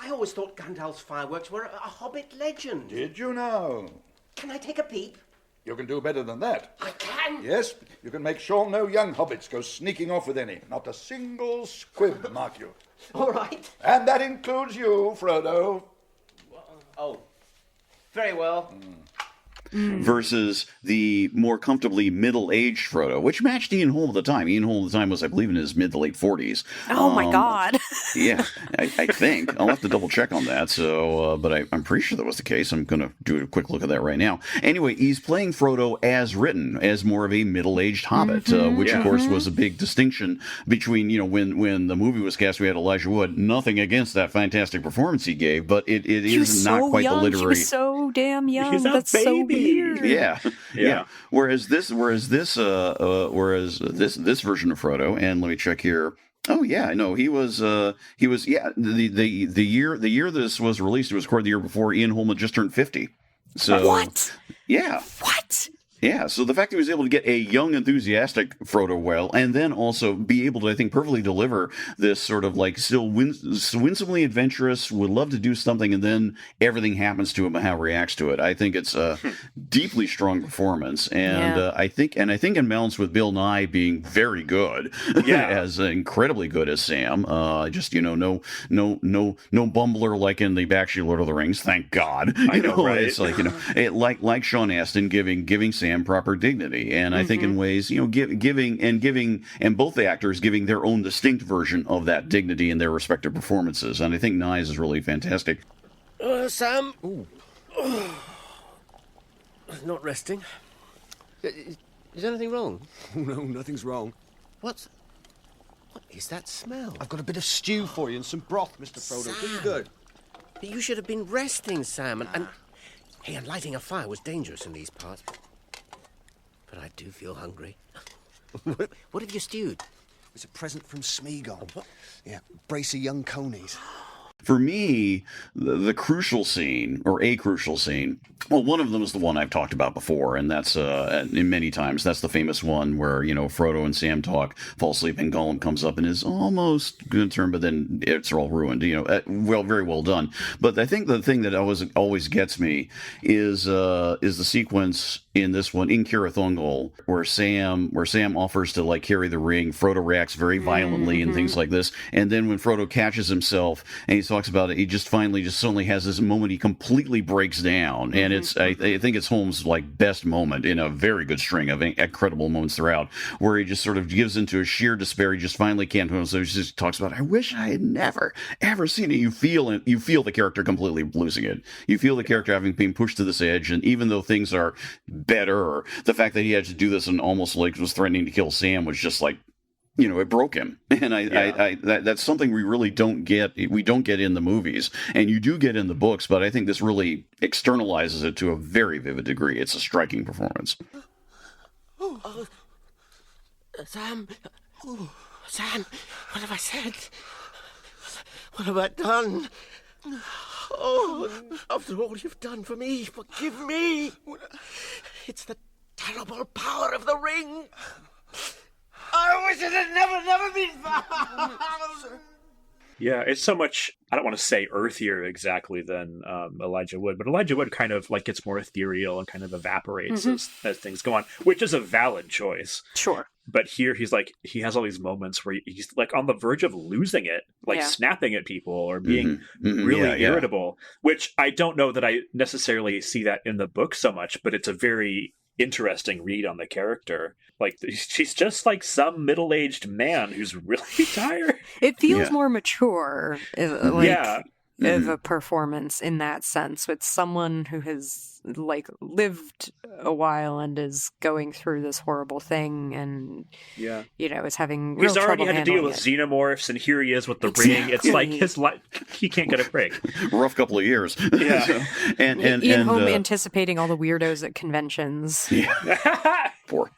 I always thought Gandalf's fireworks were a Hobbit legend. Did you know? Can I take a peep? You can do better than that. I can? Yes, you can make sure no young hobbits go sneaking off with any. Not a single squib, mark you. All right. And that includes you, Frodo. Oh, very well. Versus the more comfortably middle-aged Frodo, which matched Ian Holm at the time. Ian Holm at the time was, I believe, in his mid to late 40s. Oh, my God. Yeah, I think. I'll have to double-check on that, so, but I'm pretty sure that was the case. I'm going to do a quick look at that right now. Anyway, he's playing Frodo as written, as more of a middle-aged hobbit, which, of course, was a big distinction between, when the movie was cast, we had Elijah Wood. Nothing against that fantastic performance he gave, but it is not so quite young. the literary... He was so damn young. He's That's so weird. Yeah. Whereas this version of Frodo, and let me check here. Oh yeah, no, he was the year this was released, it was recorded the year before Ian Holm had just turned 50. So what? Yeah. What? Yeah, so the fact that he was able to get a young, enthusiastic Frodo well, and then also be able to, I think, perfectly deliver this sort of like still winsomely adventurous, would love to do something, and then everything happens to him and how he reacts to it. I think it's a deeply strong performance, and I think in balance with Bill Nighy being very good, as incredibly good as Sam. Just no bumbler like in the backstreet Lord of the Rings. Thank God. I know, right? It's like like Sean Astin giving Sam proper dignity, and I think in ways giving and both the actors giving their own distinct version of that dignity in their respective performances, and I think Nighy's is really fantastic. Sam. Not resting. Is anything wrong? Oh, no, nothing's wrong. What is that smell? I've got a bit of stew for you and some broth, Mr. Frodo. Pretty good. But you should have been resting, Sam, and lighting a fire was dangerous in these parts. But I do feel hungry. What have you stewed? It's a present from Smeagol. What? Yeah, brace of young conies. for me, the crucial scene, or a crucial scene, well, one of them is the one I've talked about before, and that's in many times, that's the famous one where, Frodo and Sam talk, fall asleep, and Gollum comes up and is almost going to turn, but then it's all ruined, very well done. But I think the thing that always gets me is the sequence in this one, in Cirith Ungol, where Sam offers to carry the ring. Frodo reacts very violently and things like this, and then when Frodo catches himself and he talks about it, he just suddenly has this moment, he completely breaks down, and I think it's Holmes' best moment in a very good string of incredible moments throughout, where he just sort of gives into a sheer despair. He just finally can't. So he just talks about, I wish I had never ever seen it. You feel the character completely losing it. You feel the character having been pushed to this edge, and even though things are better, or the fact that he had to do this and almost was threatening to kill Sam was just it broke him. And that's something we really don't get. We don't get in the movies, and you do get in the books, but I think this really externalizes it to a very vivid degree. It's a striking performance. Sam, what have I said? What have I done? Oh, after all you've done for me, forgive me. It's the terrible power of the ring. I wish it had never been found. Yeah, it's so much, I don't want to say earthier exactly than Elijah Wood, but Elijah Wood kind of gets more ethereal and kind of evaporates as things go on, which is a valid choice. Sure. But here he has all these moments where he's on the verge of losing it, snapping at people or being really irritable, which I don't know that I necessarily see that in the book so much, but it's a very interesting read on the character. She's just some middle-aged man who's really tired. It feels more mature, of a performance in that sense, with someone who has lived a while and is going through this horrible thing, and is having real he's already trouble had to deal with xenomorphs, and here he is with the ring. It's his life, he can't get a break. Rough couple of years. Yeah. and Ian Holm anticipating all the weirdos at conventions. Yeah.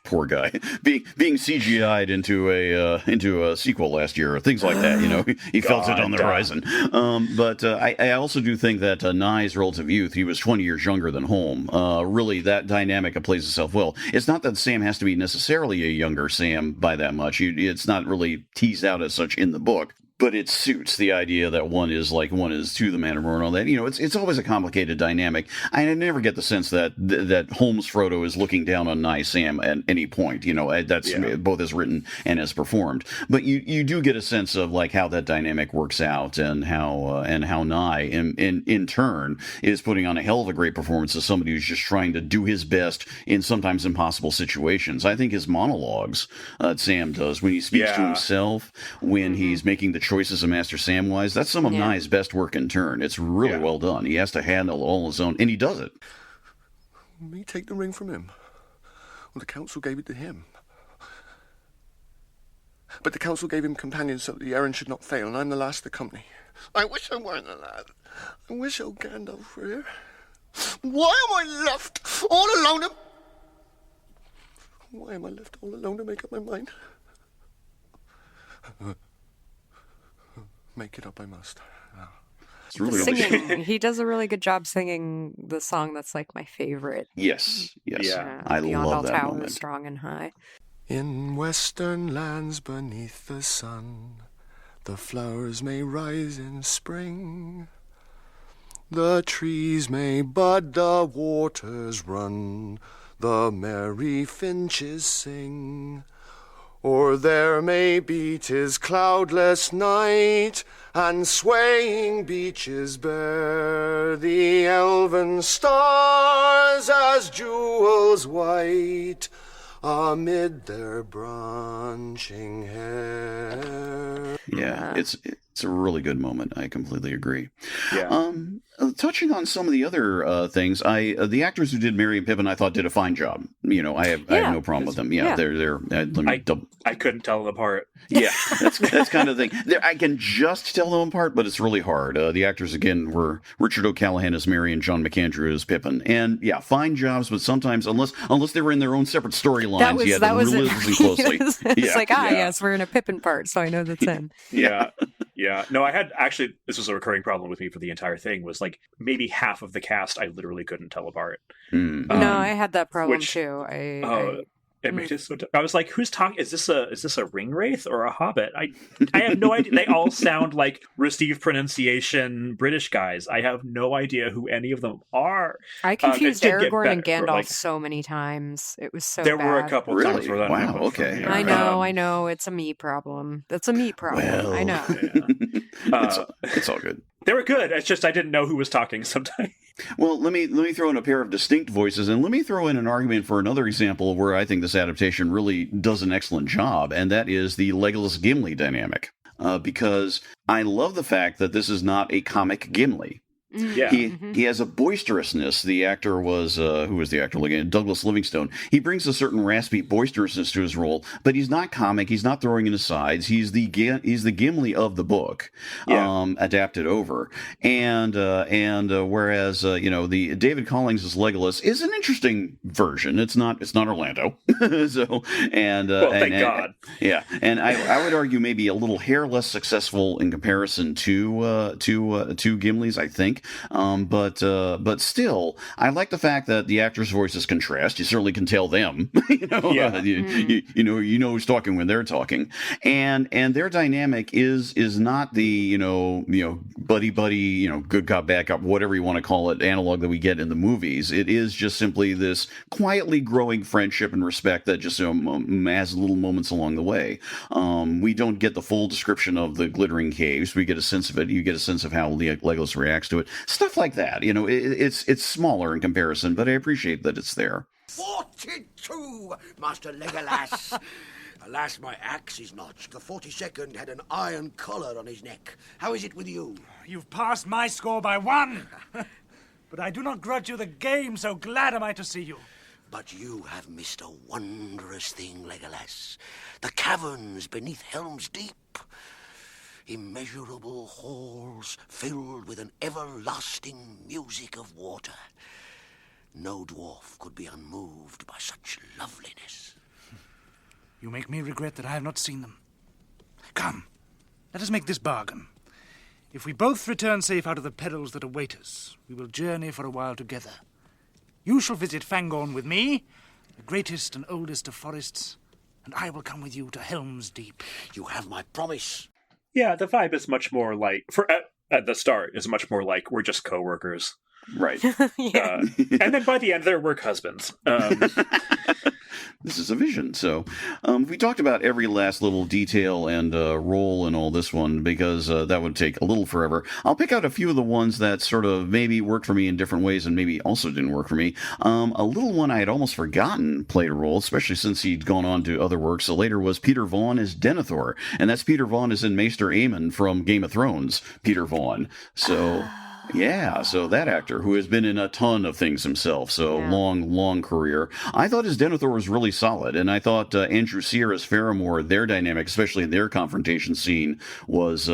Poor guy being CGI'd into a sequel last year, or things like that. He felt it on the horizon. But I also do think that Nighy's relative youth, he was 20 years younger than Holm. Really, that dynamic plays itself well. It's not that Sam has to be necessarily a younger Sam by that much. It's not really teased out as such in the book. But it suits the idea that one is to the Manor and all that. It's always a complicated dynamic. I never get the sense that Holmes Frodo is looking down on Nighy Sam at any point. That's both as written and as performed. But you do get a sense of how that dynamic works out, and how Nighy in turn is putting on a hell of a great performance as somebody who's just trying to do his best in sometimes impossible situations. I think his monologues Sam does when he speaks to himself, when he's making the choices of Master Samwise, that's some of Nighy's best work in turn. It's really well done. He has to handle all his own, and he does it. Me take the ring from him? Well, the council gave it to him. But the council gave him companions so that the errand should not fail, and I'm the last of the company. I wish I weren't the lad. I wish old Gandalf were here. Why am I left all alone? Why am I left all alone to make up my mind? Make it up, I must. It's really singing. He does a really good job singing the song that's my favorite. Yes. I Beyond love all that towers, moment. strong and high. In western lands beneath the sun, the flowers may rise in spring. The trees may bud, the waters run, the merry finches sing. Or there may be 'tis cloudless night, and swaying beaches bear the elven stars as jewels white amid their branching hair. Yeah, it's a really good moment. I completely agree. Yeah. Touching on some of the other things, the actors who did Merry and Pippin, I thought did a fine job. I have no problem with them. Yeah. They're. I couldn't tell them apart. Yeah, that's kind of the thing. I can just tell them apart, but it's really hard. The actors again were Richard O'Callaghan as Merry and John McAndrew as Pippin, and fine jobs. But sometimes, unless they were in their own separate storylines, that was really listen closely. It's like yes, we're in a Pippin part, so I know that's him. Yeah. Yeah, no, I had actually, this was a recurring problem with me for the entire thing, was like maybe half of the cast I literally couldn't tell apart. No, I had that problem too. It made it so. I was like, "Who's talking? Is this a ring wraith or a hobbit?" I have no idea. They all sound like received pronunciation British guys. I have no idea who any of them are. I confused Aragorn and Gandalf so many times. It was so. There bad. were a couple times where that happened. Okay. I know. It's a me problem. That's a me problem. Well, I know. It's all good. They were good. It's just I didn't know who was talking sometimes. Well, let me throw in a pair of distinct voices, and let me throw in an argument for another example where I think this adaptation really does an excellent job, and that is the Legolas-Gimli dynamic. Because I love the fact that this is not a comic Gimli. Yeah. He has a boisterousness. The actor was, who was the actor again? Douglas Livingstone. He brings a certain raspy boisterousness to his role, but he's not comic. He's not throwing in his sides. He's the Gimli of the book, adapted over. And whereas, the David Collins' Legolas is an interesting version. It's not Orlando. Thank God. Yeah. And I would argue maybe a little hair less successful in comparison to Gimli's, I think. But still, I like the fact that the actors' voices contrast. You certainly can tell them. You know who's talking when they're talking, and their dynamic is not the buddy, good cop, bad cop, whatever you want to call it, analog that we get in the movies. It is just simply this quietly growing friendship and respect that just has little moments along the way. We don't get the full description of the glittering caves. We get a sense of it. You get a sense of how Legolas reacts to it. Stuff like that. It's smaller in comparison, but I appreciate that it's there. 42, Master Legolas. Alas, my axe is notched. The 42nd had an iron collar on his neck. How is it with you? You've passed my score by 1. But I do not grudge you the game, so glad am I to see you. But you have missed a wondrous thing, Legolas. The caverns beneath Helm's Deep. Immeasurable halls filled with an everlasting music of water. No dwarf could be unmoved by such loveliness. You make me regret that I have not seen them. Come, let us make this bargain. If we both return safe out of the perils that await us, we will journey for a while together. You shall visit Fangorn with me, the greatest and oldest of forests, and I will come with you to Helm's Deep. You have my promise. Yeah, the vibe is much more like, at the start, is much more like we're just co-workers. Right. And then by the end, they're work husbands. This is a vision. So we talked about every last little detail and role in all this one because that would take a little forever. I'll pick out a few of the ones that sort of maybe worked for me in different ways and maybe also didn't work for me. A little one I had almost forgotten played a role, especially since he'd gone on to other works later, was Peter Vaughan as Denethor. And that's Peter Vaughan as in Maester Aemon from Game of Thrones, Peter Vaughan. So... yeah, so that actor, who has been in a ton of things himself, long career. I thought his Denethor was really solid, and I thought Andrew Sear as Faramore, their dynamic, especially in their confrontation scene, was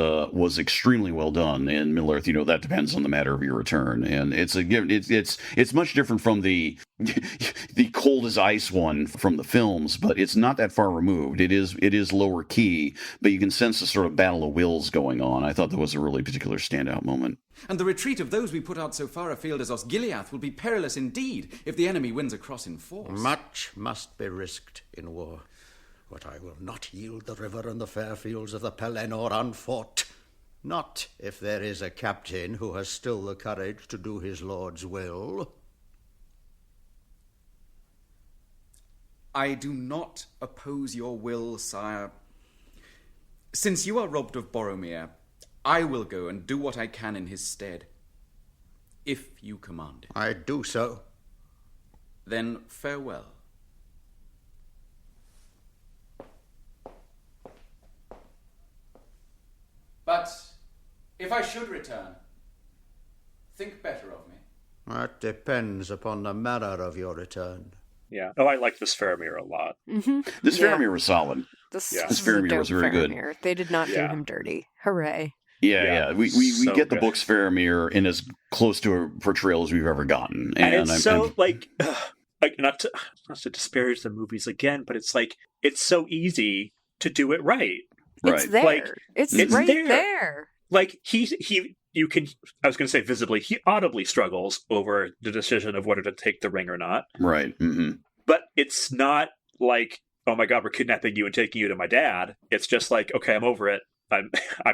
extremely well done in Middle-earth. That depends on the matter of your return, and it's much different from the cold as ice one from the films, but it's not that far removed. It is lower key, but you can sense the sort of battle of wills going on. I thought that was a really particular standout moment. And the retreat of those we put out so far afield as Osgiliath will be perilous indeed if the enemy wins across in force. Much must be risked in war, but I will not yield the river and the fair fields of the Pelennor unfought. Not if there is a captain who has still the courage to do his lord's will. I do not oppose your will, sire. Since you are robbed of Boromir, I will go and do what I can in his stead, if you command it. I do so. Then farewell. But if I should return, think better of me? That depends upon the manner of your return. Yeah. Oh, I like this Faramir a lot. Mm-hmm. This Faramir was solid. This Faramir was very good. They did not do him dirty. Hooray. Yeah. We get the book's Faramir in as close to a portrayal as we've ever gotten. And it's not to disparage the movies again, but it's like, it's so easy to do it right. It's there. Like, it's right there. Like, you can, I was going to say visibly, he audibly struggles over the decision of whether to take the ring or not. Right. Mm-hmm. But it's not like, oh my God, we're kidnapping you and taking you to my dad. It's just like, okay, I'm over it. I'm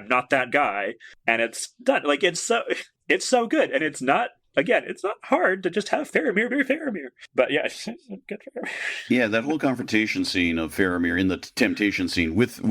not that guy. And it's done. Like, it's so good. And it's not hard to just have Faramir be Faramir. But yeah, good Faramir. Yeah, that whole confrontation scene of Faramir in the temptation scene with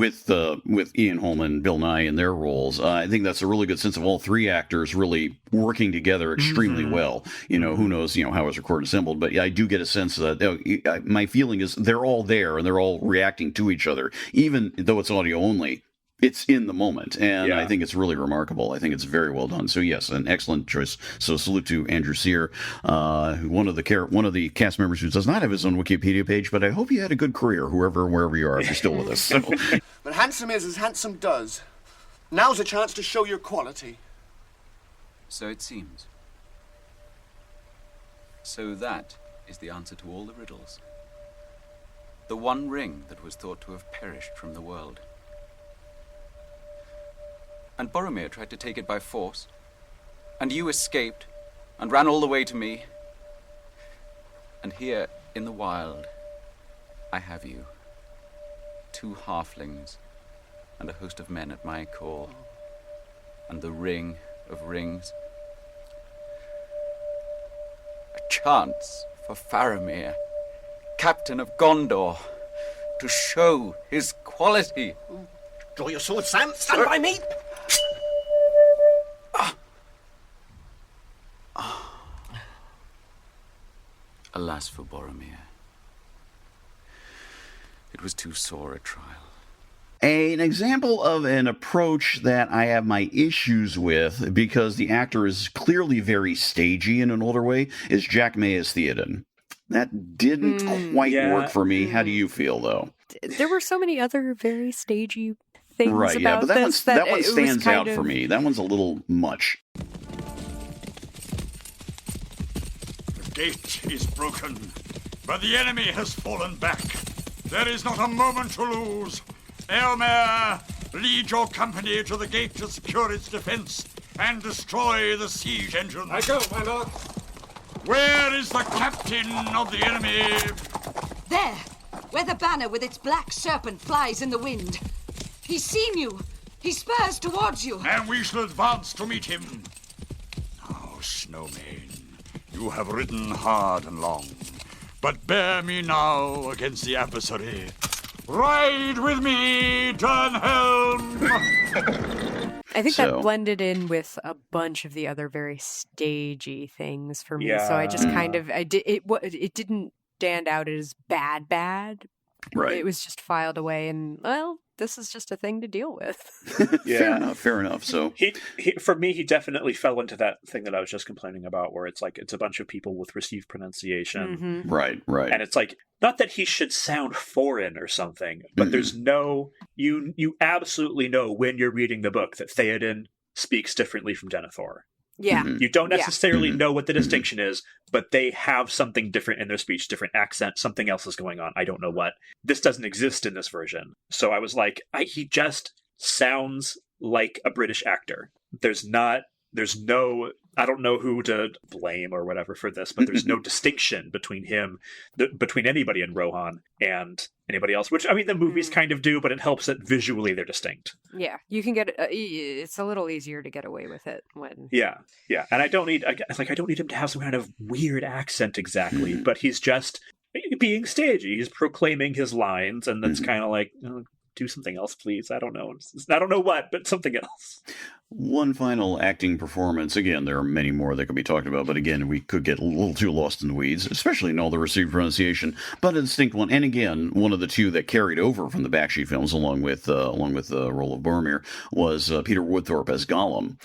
Ian Holm and Bill Nighy in their roles, I think that's a really good sense of all three actors really working together extremely well. You know, who knows, how it was recorded and assembled, but yeah, I do get a sense that my feeling is they're all there and they're all reacting to each other, even though it's audio only. It's in the moment, and I think it's really remarkable. I think it's very well done. So yes, an excellent choice. So salute to Andrew Sear, one of the cast members who does not have his own Wikipedia page, but I hope you had a good career, wherever you are, if you're still with us. So. But handsome is as handsome does. Now's a chance to show your quality. So it seems. So that is the answer to all the riddles. The one ring that was thought to have perished from the world. And Boromir tried to take it by force. And you escaped and ran all the way to me. And here in the wild, I have you. 2 halflings and a host of men at my call. And the ring of rings. A chance for Faramir, captain of Gondor, to show his quality. Draw your sword, Sam. Stand by me. Alas for Boromir. It was too sore a trial. An example of an approach that I have my issues with, because the actor is clearly very stagey in an older way, is Jack May as Theoden. That didn't quite work for me. How do you feel, though? There were so many other very stagey things about but that one stands out for me. That one's a little much. The gate is broken, but the enemy has fallen back. There is not a moment to lose. Eomer, lead your company to the gate to secure its defense and destroy the siege engines. I go, my lord. Where is the captain of the enemy? There, where the banner with its black serpent flies in the wind. He's seen you. He spurs towards you. And we shall advance to meet him. Now, Snowmane, you have ridden hard and long, but bear me now against the adversary. Ride with me, Durnhelm! I think that blended in with a bunch of the other very stagey things for me. Yeah. So I just kind of, it didn't stand out as bad. Right. It was just filed away, and well, this is just a thing to deal with. Fair enough. So he for me, he definitely fell into that thing that I was just complaining about, where it's like it's a bunch of people with received pronunciation. Mm-hmm. Right. And it's like, not that he should sound foreign or something, but there's no, you absolutely know when you're reading the book that Theoden speaks differently from Denethor. Yeah. You don't necessarily know what the distinction is, but they have something different in their speech, different accent, something else is going on. I don't know what. This doesn't exist in this version. So I was like, he just sounds like a British actor. There's no, I don't know who to blame or whatever for this, but there's no distinction between between anybody in Rohan and anybody else, which, I mean, the movies kind of do, but it helps that visually they're distinct. Yeah, you can get, it's a little easier to get away with it when... Yeah, and I don't need him to have some kind of weird accent exactly, but he's just being stagey. He's proclaiming his lines, and that's kind of like, do something else, please. I don't know. I don't know what, but something else. One final acting performance. Again, there are many more that could be talked about, but again, we could get a little too lost in the weeds, especially in all the received pronunciation. But a distinct one, and again, one of the two that carried over from the Bakshi films, along with the role of Boromir, was Peter Woodthorpe as Gollum.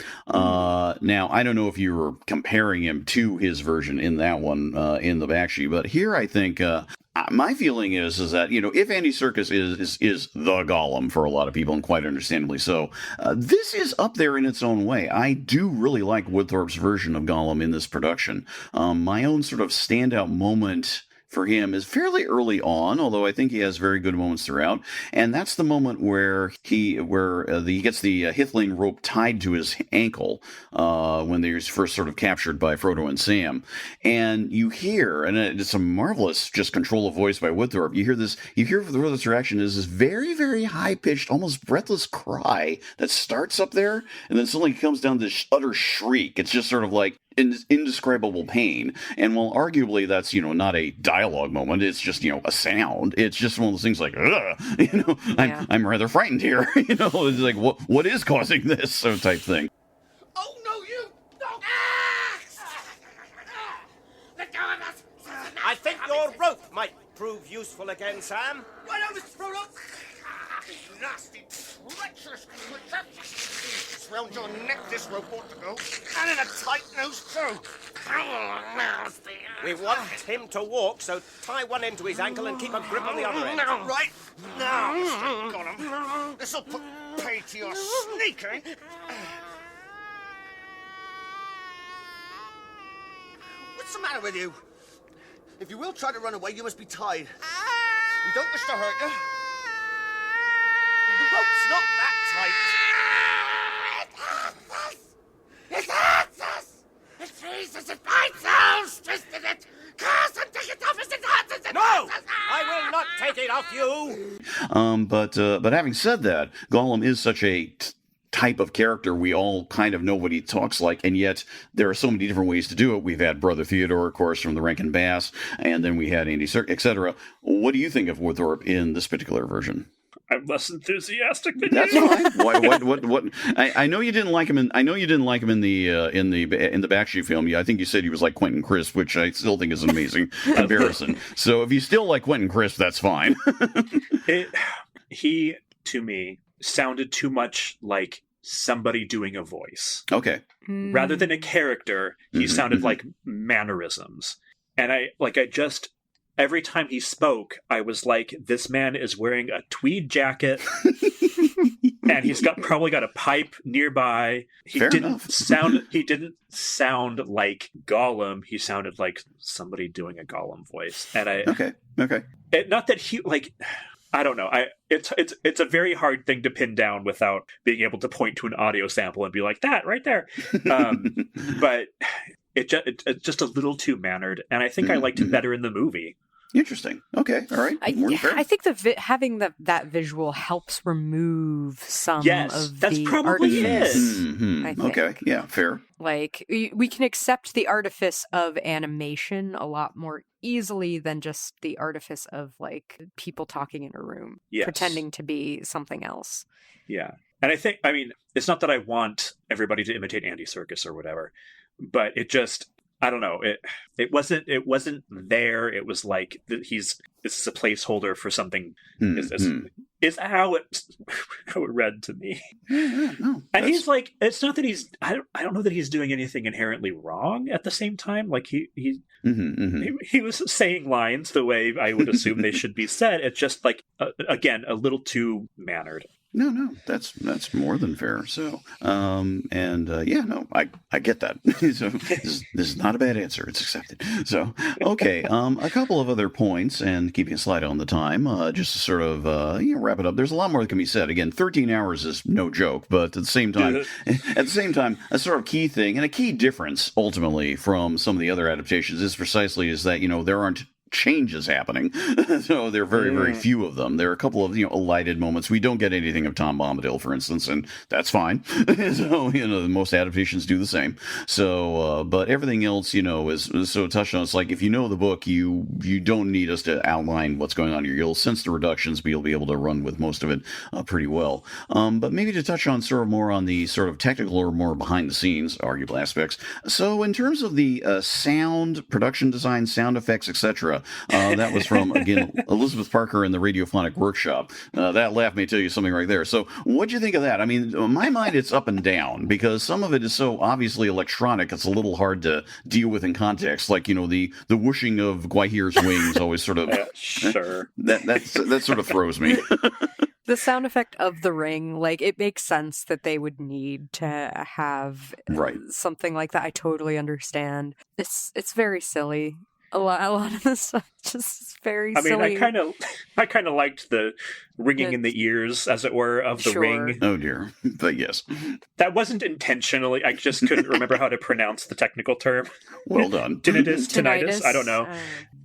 Now, I don't know if you were comparing him to his version in that one in the Bakshi, but here I think. My feeling is that, if Andy Serkis is the Gollum for a lot of people, and quite understandably so, this is up there in its own way. I do really like Woodthorpe's version of Gollum in this production. My own sort of standout moment for him is fairly early on, although I think he has very good moments throughout. And that's the moment where he gets the Hithling rope tied to his ankle when they're first sort of captured by Frodo and Sam. And you hear, and it's a marvelous just control of voice by Woodthorpe. You hear Frodo's reaction is this very, very high-pitched, almost breathless cry that starts up there, and then suddenly comes down to this utter shriek. It's just sort of like indescribable pain. And while arguably that's, not a dialogue moment, it's just, a sound. It's just one of those things like, ugh, I'm rather frightened here. It's like, what is causing this sort of type thing. Oh, no, you! No! Let go of us! I think your rope might prove useful again, Sam. Right on, Mr. Frodo! Nasty, treacherous creature! It's round your neck this rope ought to go, and in a tight nose too. We want him to walk, so tie one end to his ankle and keep a grip on the other end. Right now, Mr. Gollum. This'll put pay to your sneaking. What's the matter with you? If you will try to run away, you must be tied. We don't wish to hurt you. The rope's not that tight. It hurts us! It freezes, it bites us! Twisted it! Curse and take it off as it hurts us! No! I will not take it off you! But having said that, Gollum is such a type of character. We all kind of know what he talks like, and yet there are so many different ways to do it. We've had Brother Theodore, of course, from the Rankin Bass, and then we had Andy Serkis, etc. What do you think of Woodthorpe in this particular version? I'm less enthusiastic than That's you. fine. What? I know you didn't like him. I know you didn't like him in the Bakshi film. I think you said he was like Quentin Crisp, which I still think is an amazing comparison. So if you still like Quentin Crisp, that's fine. He, to me, sounded too much like somebody doing a voice. Okay. Rather than a character, he sounded like mannerisms, and every time he spoke, I was like, this man is wearing a tweed jacket and he's probably got a pipe nearby. He didn't sound like Gollum. He sounded like somebody doing a Gollum voice. And Okay. Not that he I don't know. It's a very hard thing to pin down without being able to point to an audio sample and be like, that right there. But it's just a little too mannered, and I think I liked it better in the movie. Interesting. Okay. All right. I think having that visual helps remove some of that's the probably artifice. I think. Okay. Yeah. Fair. Like we can accept the artifice of animation a lot more easily than just the artifice of like people talking in a room, pretending to be something else. Yeah. And I mean, it's not that I want everybody to imitate Andy Serkis or whatever, but it just, I don't know. It wasn't there. It was like this is a placeholder for something. Is how it read to me. No, and he's like, it's not that I don't know that he's doing anything inherently wrong at the same time. Like he was saying lines the way I would assume they should be said. It's just like again a little too mannered. No, that's more than fair. So, I get that. So this is not a bad answer. It's accepted. So, okay, a couple of other points, and keeping a slide on the time, just to sort of wrap it up. There's a lot more that can be said. Again, 13 hours is no joke, but at the same time, a sort of key thing and a key difference ultimately from some of the other adaptations is that there aren't change is happening. So there are very, very few of them. There are a couple of, elided moments. We don't get anything of Tom Bombadil, for instance, and that's fine. So, most adaptations do the same. So, but everything else, is so touched on. It's like, if you know the book, you don't need us to outline what's going on here. You'll sense the reductions, but you'll be able to run with most of it pretty well. But maybe to touch on sort of more on the sort of technical or more behind the scenes arguable aspects. So in terms of the sound, production design, sound effects, etc., that was from, again, Elizabeth Parker in the Radiophonic Workshop. That laugh may tell you something right there. So what'd you think of that? I mean, in my mind, it's up and down, because some of it is so obviously electronic, it's a little hard to deal with in context. Like, the whooshing of Gwaihir's wings always sort of... Sure. That sort of throws me. The sound effect of the ring, like, it makes sense that they would need to have something like that. I totally understand. It's very silly. A lot of this stuff just very silly. I kind of liked the ringing in the ears, as it were, of the ring. Oh dear, but yes, that wasn't intentionally. I just couldn't remember how to pronounce the technical term. Well done. Tinnitus. I don't know.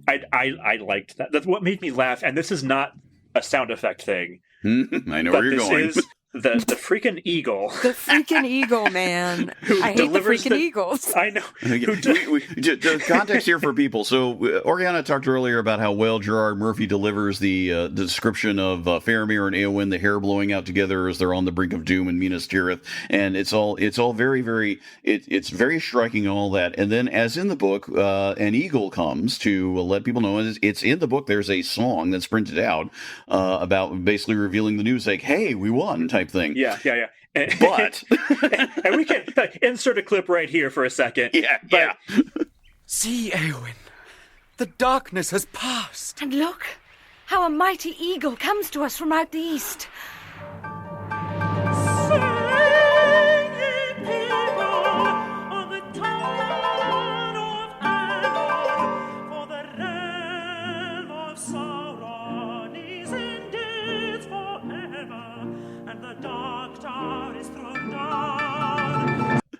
I liked that. That's what made me laugh. And this is not a sound effect thing. I know where you're going. Is the freaking eagle. The freaking eagle, man. I hate the freaking eagles. I know. The context here for people. So Oriana talked earlier about how well Gerard Murphy delivers the description of Faramir and Éowyn, the hair blowing out together as they're on the brink of doom in Minas Tirith, and it's all very, very, it's very striking and all that. And then, as in the book, an eagle comes to let people know. It's in the book. There's a song that's printed out about basically revealing the news, like, "Hey, we won," type thing. Yeah. But and we can insert a clip right here for a second. Yeah. See, Éowyn, the darkness has passed. And look, how a mighty eagle comes to us from out the east.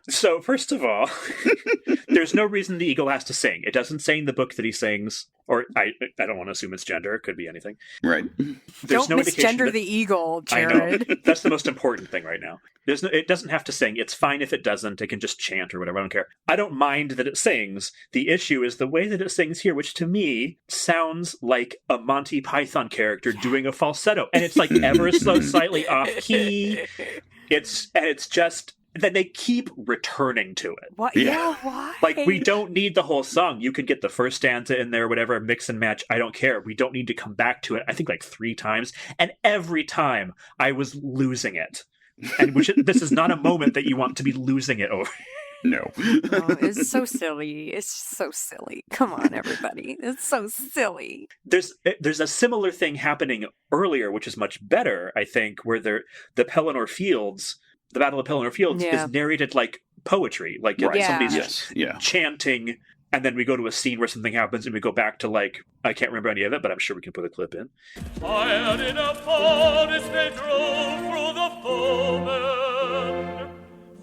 So, first of all, there's no reason the eagle has to sing. It doesn't say in the book that he sings, or I don't want to assume it's gender. It could be anything. Right. There's don't misgender the eagle, Jared. I know. That's the most important thing right now. It doesn't have to sing. It's fine if it doesn't. It can just chant or whatever. I don't care. I don't mind that it sings. The issue is the way that it sings here, which to me sounds like a Monty Python character doing a falsetto. And it's like ever so slightly off key. It's just... Then they keep returning to it. What? Yeah, why? Like, we don't need the whole song. You could get the first stanza in there, whatever, mix and match. I don't care. We don't need to come back to it. I think like 3 times. And every time I was losing it. And this is not a moment that you want to be losing it over. No. It's so silly. It's so silly. Come on, everybody. It's so silly. There's a similar thing happening earlier, which is much better, I think, where the Pelennor Fields... The Battle of Pelennor Fields is narrated like poetry. Like somebody's chanting, and then we go to a scene where something happens, and we go back to, like, I can't remember any of it, but I'm sure we can put a clip in. Fired in a forest, they drove through the foemen.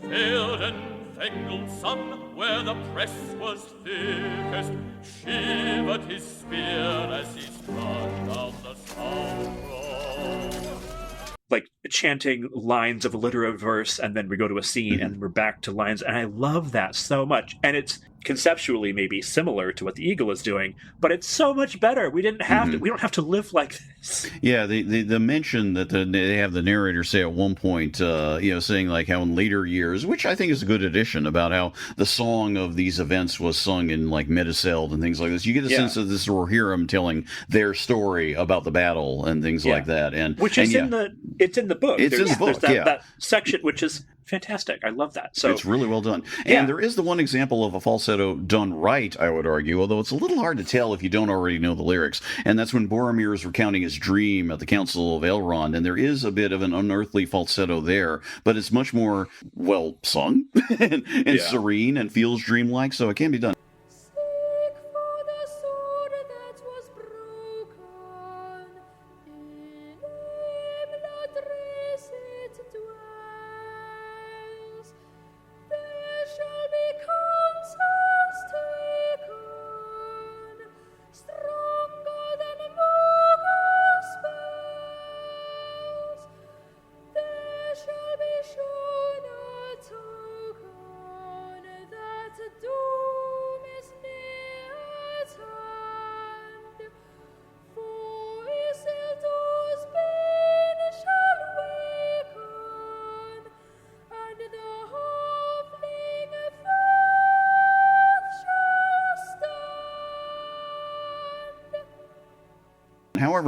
Field and fangled sun, where the press was thickest, shivered his spear as he struck down the south road. Like, chanting lines of alliterative verse, and then we go to a scene, and we're back to lines, and I love that so much. And it's conceptually maybe similar to what the Eagle is doing, but it's so much better. We didn't have to. We don't have to live like this. Yeah, the mention that they have the narrator say at one point, saying like how in later years, which I think is a good addition, about how the song of these events was sung in like Mediceld and things like this. You get a sense of this Rohirrim telling their story about the battle and things like that, it's in the book. It's in the book. There's that section, which is fantastic. I love that. So it's really well done. And there is the one example of a falsetto done right, I would argue, although it's a little hard to tell if you don't already know the lyrics. And that's when Boromir is recounting his dream at the Council of Elrond, and there is a bit of an unearthly falsetto there, but it's much more well sung and serene and feels dreamlike, so it can be done. Strong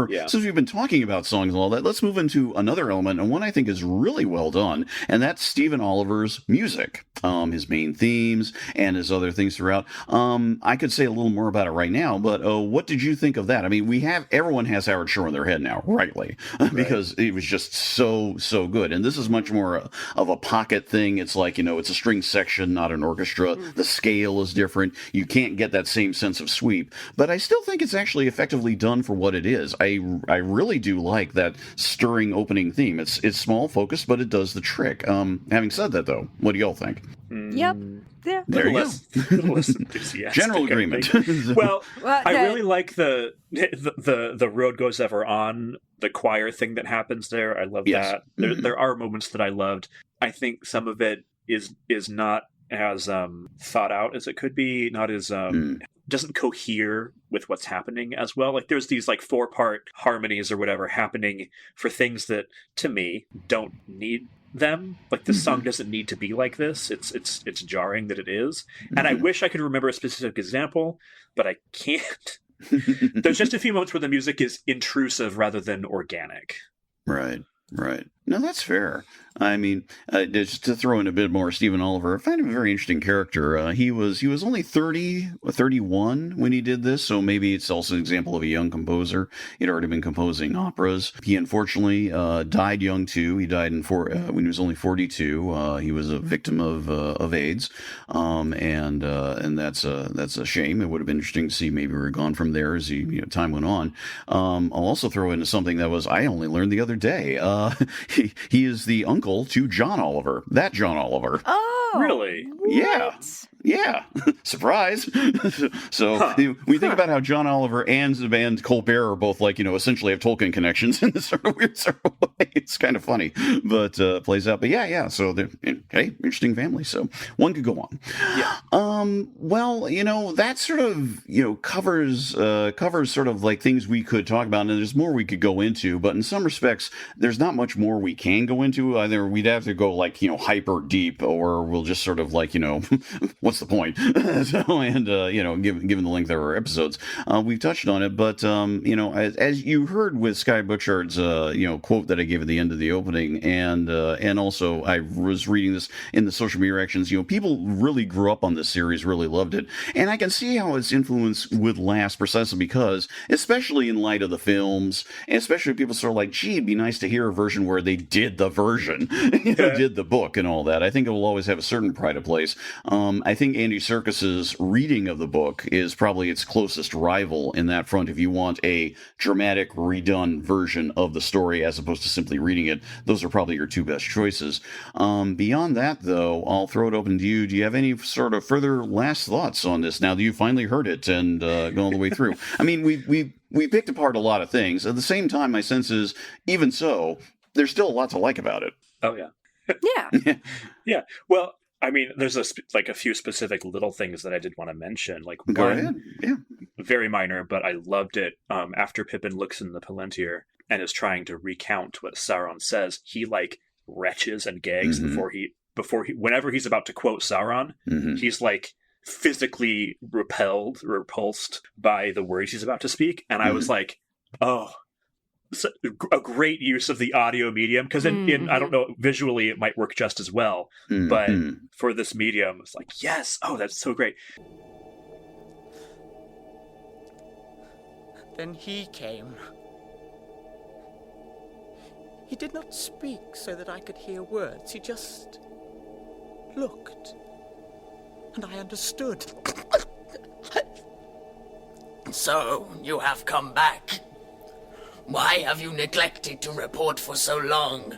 However, since we've been talking about songs and all that, let's move into another element, and one I think is really well done, and that's Stephen Oliver's music, his main themes and his other things throughout. I could say a little more about it right now, but what did you think of that? I mean, everyone has Howard Shore in their head now, rightly, because it was just so good. And this is much more of a pocket thing. It's like, it's a string section, not an orchestra. The scale is different. You can't get that same sense of sweep, but I still think it's actually effectively done for what it is. I really do like that stirring opening theme. It's small, focused, but it does the trick. Having said that, though, what do y'all think? Yep. Yeah. There you go. Less enthusiastic. General agreement. Well, I really like the road goes ever on, the choir thing that happens there. I love that. There are moments that I loved. I think some of it is not as thought out as it could be, not as doesn't cohere with what's happening as well. Like there's these like 4-part harmonies or whatever happening for things that to me don't need them. Like the song doesn't need to be like this. It's jarring that it is. And I wish I could remember a specific example, but I can't. There's just a few moments where the music is intrusive rather than organic. Right. No, that's fair. I mean, just to throw in a bit more, Stephen Oliver, I find him a very interesting character. He was only 31 when he did this, so maybe it's also an example of a young composer. He'd already been composing operas. He unfortunately died young too. He died when he was only 42. He was a victim of AIDS, and that's a shame. It would have been interesting to see maybe where he gone from there as time went on. I'll also throw into something that I only learned the other day. He is the uncle to John Oliver. That John Oliver. Oh, really? What? Yeah. Surprise. So when you think about how John Oliver and the band Colbert are both essentially have Tolkien connections in this sort of weird sort of way, it's kind of funny, but plays out. But yeah. So interesting family. So one could go on. Yeah. Well, that sort of covers sort of like things we could talk about, and there's more we could go into. But in some respects, there's not much more we can go into. Either we'd have to go hyper deep, or we'll just sort of what's the point? Given the length of our episodes, we've touched on it. But as you heard with Sky Butchard's quote that I gave at the end of the opening, and also I was reading this in the social media reactions. People really grew up on this series, really loved it, and I can see how its influence would last precisely because, especially in light of the films, and especially people sort of like, gee, it'd be nice to hear a version where they did the version, did the book and all that. I think it will always have a certain pride of place. I think Andy Serkis's reading of the book is probably its closest rival in that front. If you want a dramatic, redone version of the story as opposed to simply reading it, those are probably your two best choices. Beyond that, though, I'll throw it open to you. Do you have any sort of further last thoughts on this now that you finally heard it and gone all the way through? I mean, we picked apart a lot of things. At the same time, my sense is, even so, there's still a lot to like about it. Oh, yeah. Yeah. Yeah. Well, I mean, there's a few specific little things that I did want to mention. Like Go ahead. Yeah. Very minor, but I loved it. After Pippin looks in the Palantir and is trying to recount what Sauron says, he retches and gags before he whenever he's about to quote Sauron, he's physically repulsed by the words he's about to speak. And I was like, oh, a great use of the audio medium, because in I don't know, visually it might work just as well, but for this medium it's like, yes, oh, that's so great. Then he came. He did not speak so that I could hear words. He just looked, and I understood. So, you have come back. Why have you neglected to report for so long?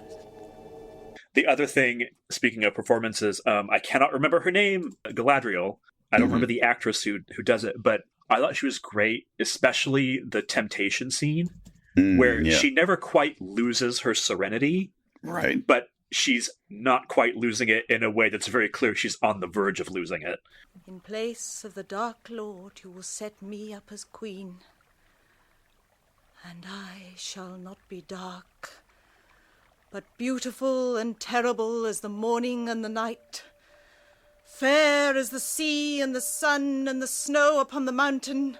The other thing, speaking of performances, I cannot remember her name, Galadriel. I don't remember the actress who does it, but I thought she was great, especially the temptation scene, where she never quite loses her serenity. Right. But she's not quite losing it in a way that's very clear she's on the verge of losing it. In place of the Dark Lord, you will set me up as queen. And I shall not be dark, but beautiful and terrible as the morning and the night, fair as the sea and the sun and the snow upon the mountain.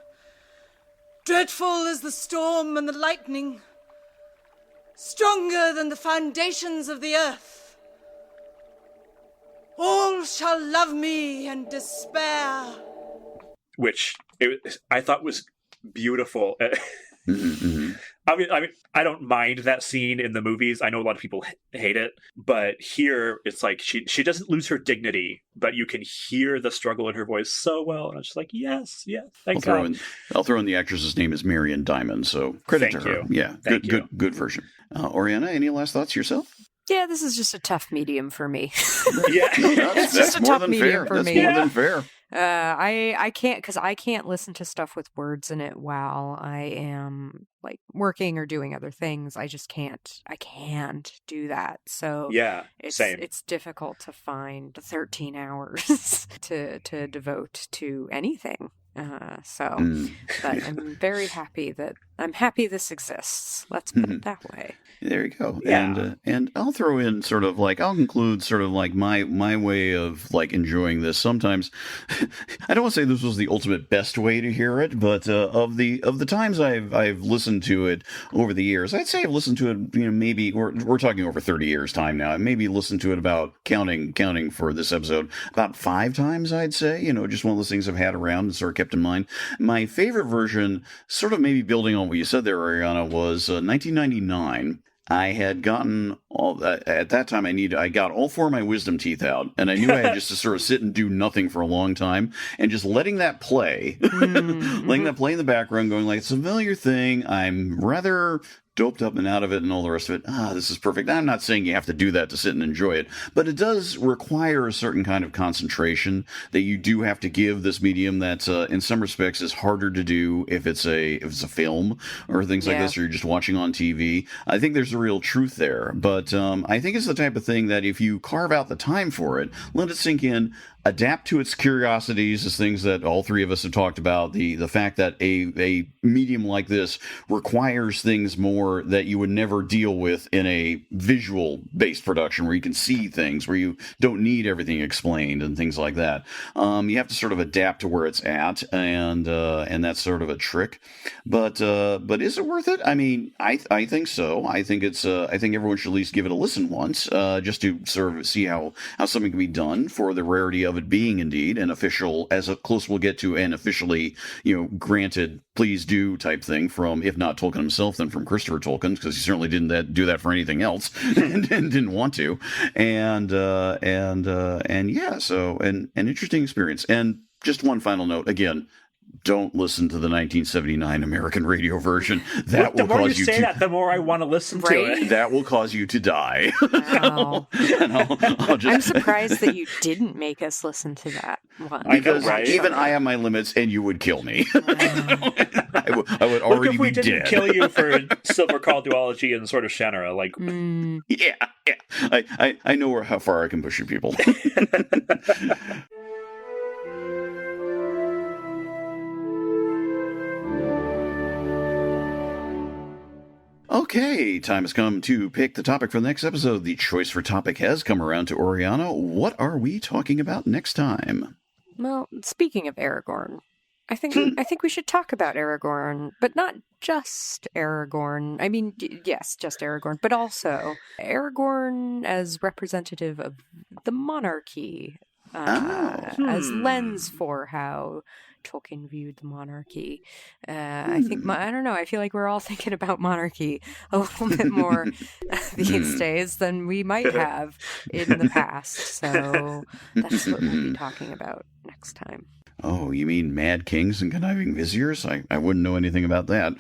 dreadful as the storm and the lightning, stronger than the foundations of the earth. All shall love me and despair. Which I thought was beautiful. Mm-hmm. I mean, I don't mind that scene in the movies. I know a lot of people hate it, but here it's like she doesn't lose her dignity, but you can hear the struggle in her voice so well. And I'm just like, yes, thank God. I'll throw in the actress's name is Marion Diamond, so credit to her. Yeah, good version. Oriana, any last thoughts yourself? Yeah, this is just a tough medium for me. Yeah, it's just a tough medium for me. That's more than fair. I can't, because I can't listen to stuff with words in it while I am like working or doing other things. I just can't. I can't do that. So yeah, same. It's difficult to find 13 hours to devote to anything. But I'm very happy this exists. Let's put it that way. There you go. Yeah. And I'll throw in I'll conclude my way of like enjoying this. Sometimes I don't want to say this was the ultimate best way to hear it, but of the times I've listened to it over the years, I'd say I've listened to it, maybe we're talking over 30 years time now. I maybe listened to it about counting for this episode about 5 times, I'd say. Just one of those things I've had around and sort of kept in mind. My favorite version, sort of maybe building on what you said there, Oriana, was 1999. I had gotten at that time I got all 4 of my wisdom teeth out, and I knew I had just to sort of sit and do nothing for a long time, and just letting that play, letting that play in the background, going like, it's a familiar thing. I'm rather doped up and out of it and all the rest of it. This is perfect. I'm not saying you have to do that to sit and enjoy it, but it does require a certain kind of concentration that you do have to give this medium that in some respects is harder to do if it's a film or things like this, or you're just watching on TV. I think there's a real truth there, but I think it's the type of thing that if you carve out the time for it, let it sink in, adapt to its curiosities, as things that all 3 of us have talked about, the fact that a medium like this requires things more that you would never deal with in a visual-based production where you can see things, where you don't need everything explained and things like that. You have to sort of adapt to where it's at, and that's sort of a trick. But is it worth it? I mean, I think so. I think it's I think everyone should at least give it a listen once, just to sort of see how something can be done, for the rarity of it being indeed an official, as close we'll get to an officially, granted, please do type thing from, if not Tolkien himself, then from Christopher Tolkien, because he certainly didn't do that for anything else and didn't want to. And yeah, so an interesting experience. And just one final note, again, don't listen to the 1979 American radio version. That will cause you to... The more you say that, the more I want to listen to it. That will cause you to die. Wow. I'm surprised that you didn't make us listen to that one. Because even I have my limits, and you would kill me. I would already be dead. Look, if we didn't kill you for Silver Call Duology and Sword of Shannara, like... Yeah. I know how far I can push you people. Okay, time has come to pick the topic for the next episode. The choice for topic has come around to Oriana. What are we talking about next time? Well, speaking of Aragorn, I think we should talk about Aragorn, but not just Aragorn. I mean, yes, just Aragorn, but also Aragorn as representative of the monarchy, as lens for how Tolkien viewed the monarchy. I think, I don't know, I feel like we're all thinking about monarchy a little bit more these days than we might have in the past. So that's what we'll be talking about next time. Oh, you mean mad kings and conniving viziers? I wouldn't know anything about that.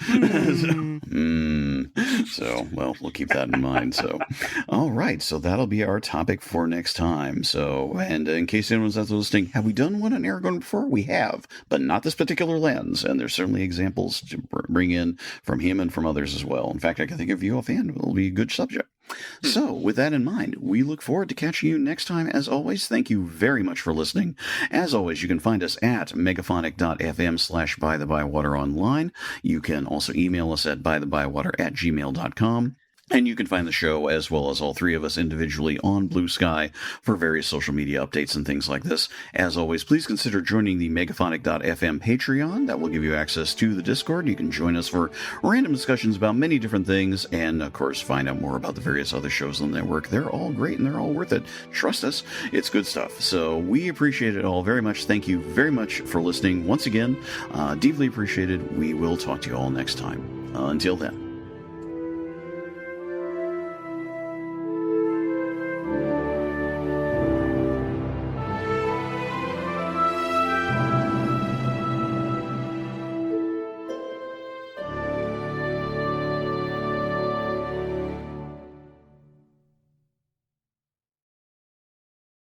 So, well, we'll keep that in mind. So, all right. So that'll be our topic for next time. So, and in case anyone's out there listening, have we done one on Aragorn before? We have, but not this particular lens. And there's certainly examples to bring in from him and from others as well. In fact, I can think of you offhand. It'll be a good subject. So, with that in mind, we look forward to catching you next time. As always, thank you very much for listening. As always, you can find us at megaphonic.fm/bythebywater online. You can also email us at bythebywater@gmail.com. And you can find the show, as well as all three of us individually, on Blue Sky for various social media updates and things like this. As always, please consider joining the Megaphonic.fm Patreon. That will give you access to the Discord. You can join us for random discussions about many different things, and, of course, find out more about the various other shows on the network. They're all great, and they're all worth it. Trust us, it's good stuff. So we appreciate it all very much. Thank you very much for listening. Once again, deeply appreciated. We will talk to you all next time. Until then.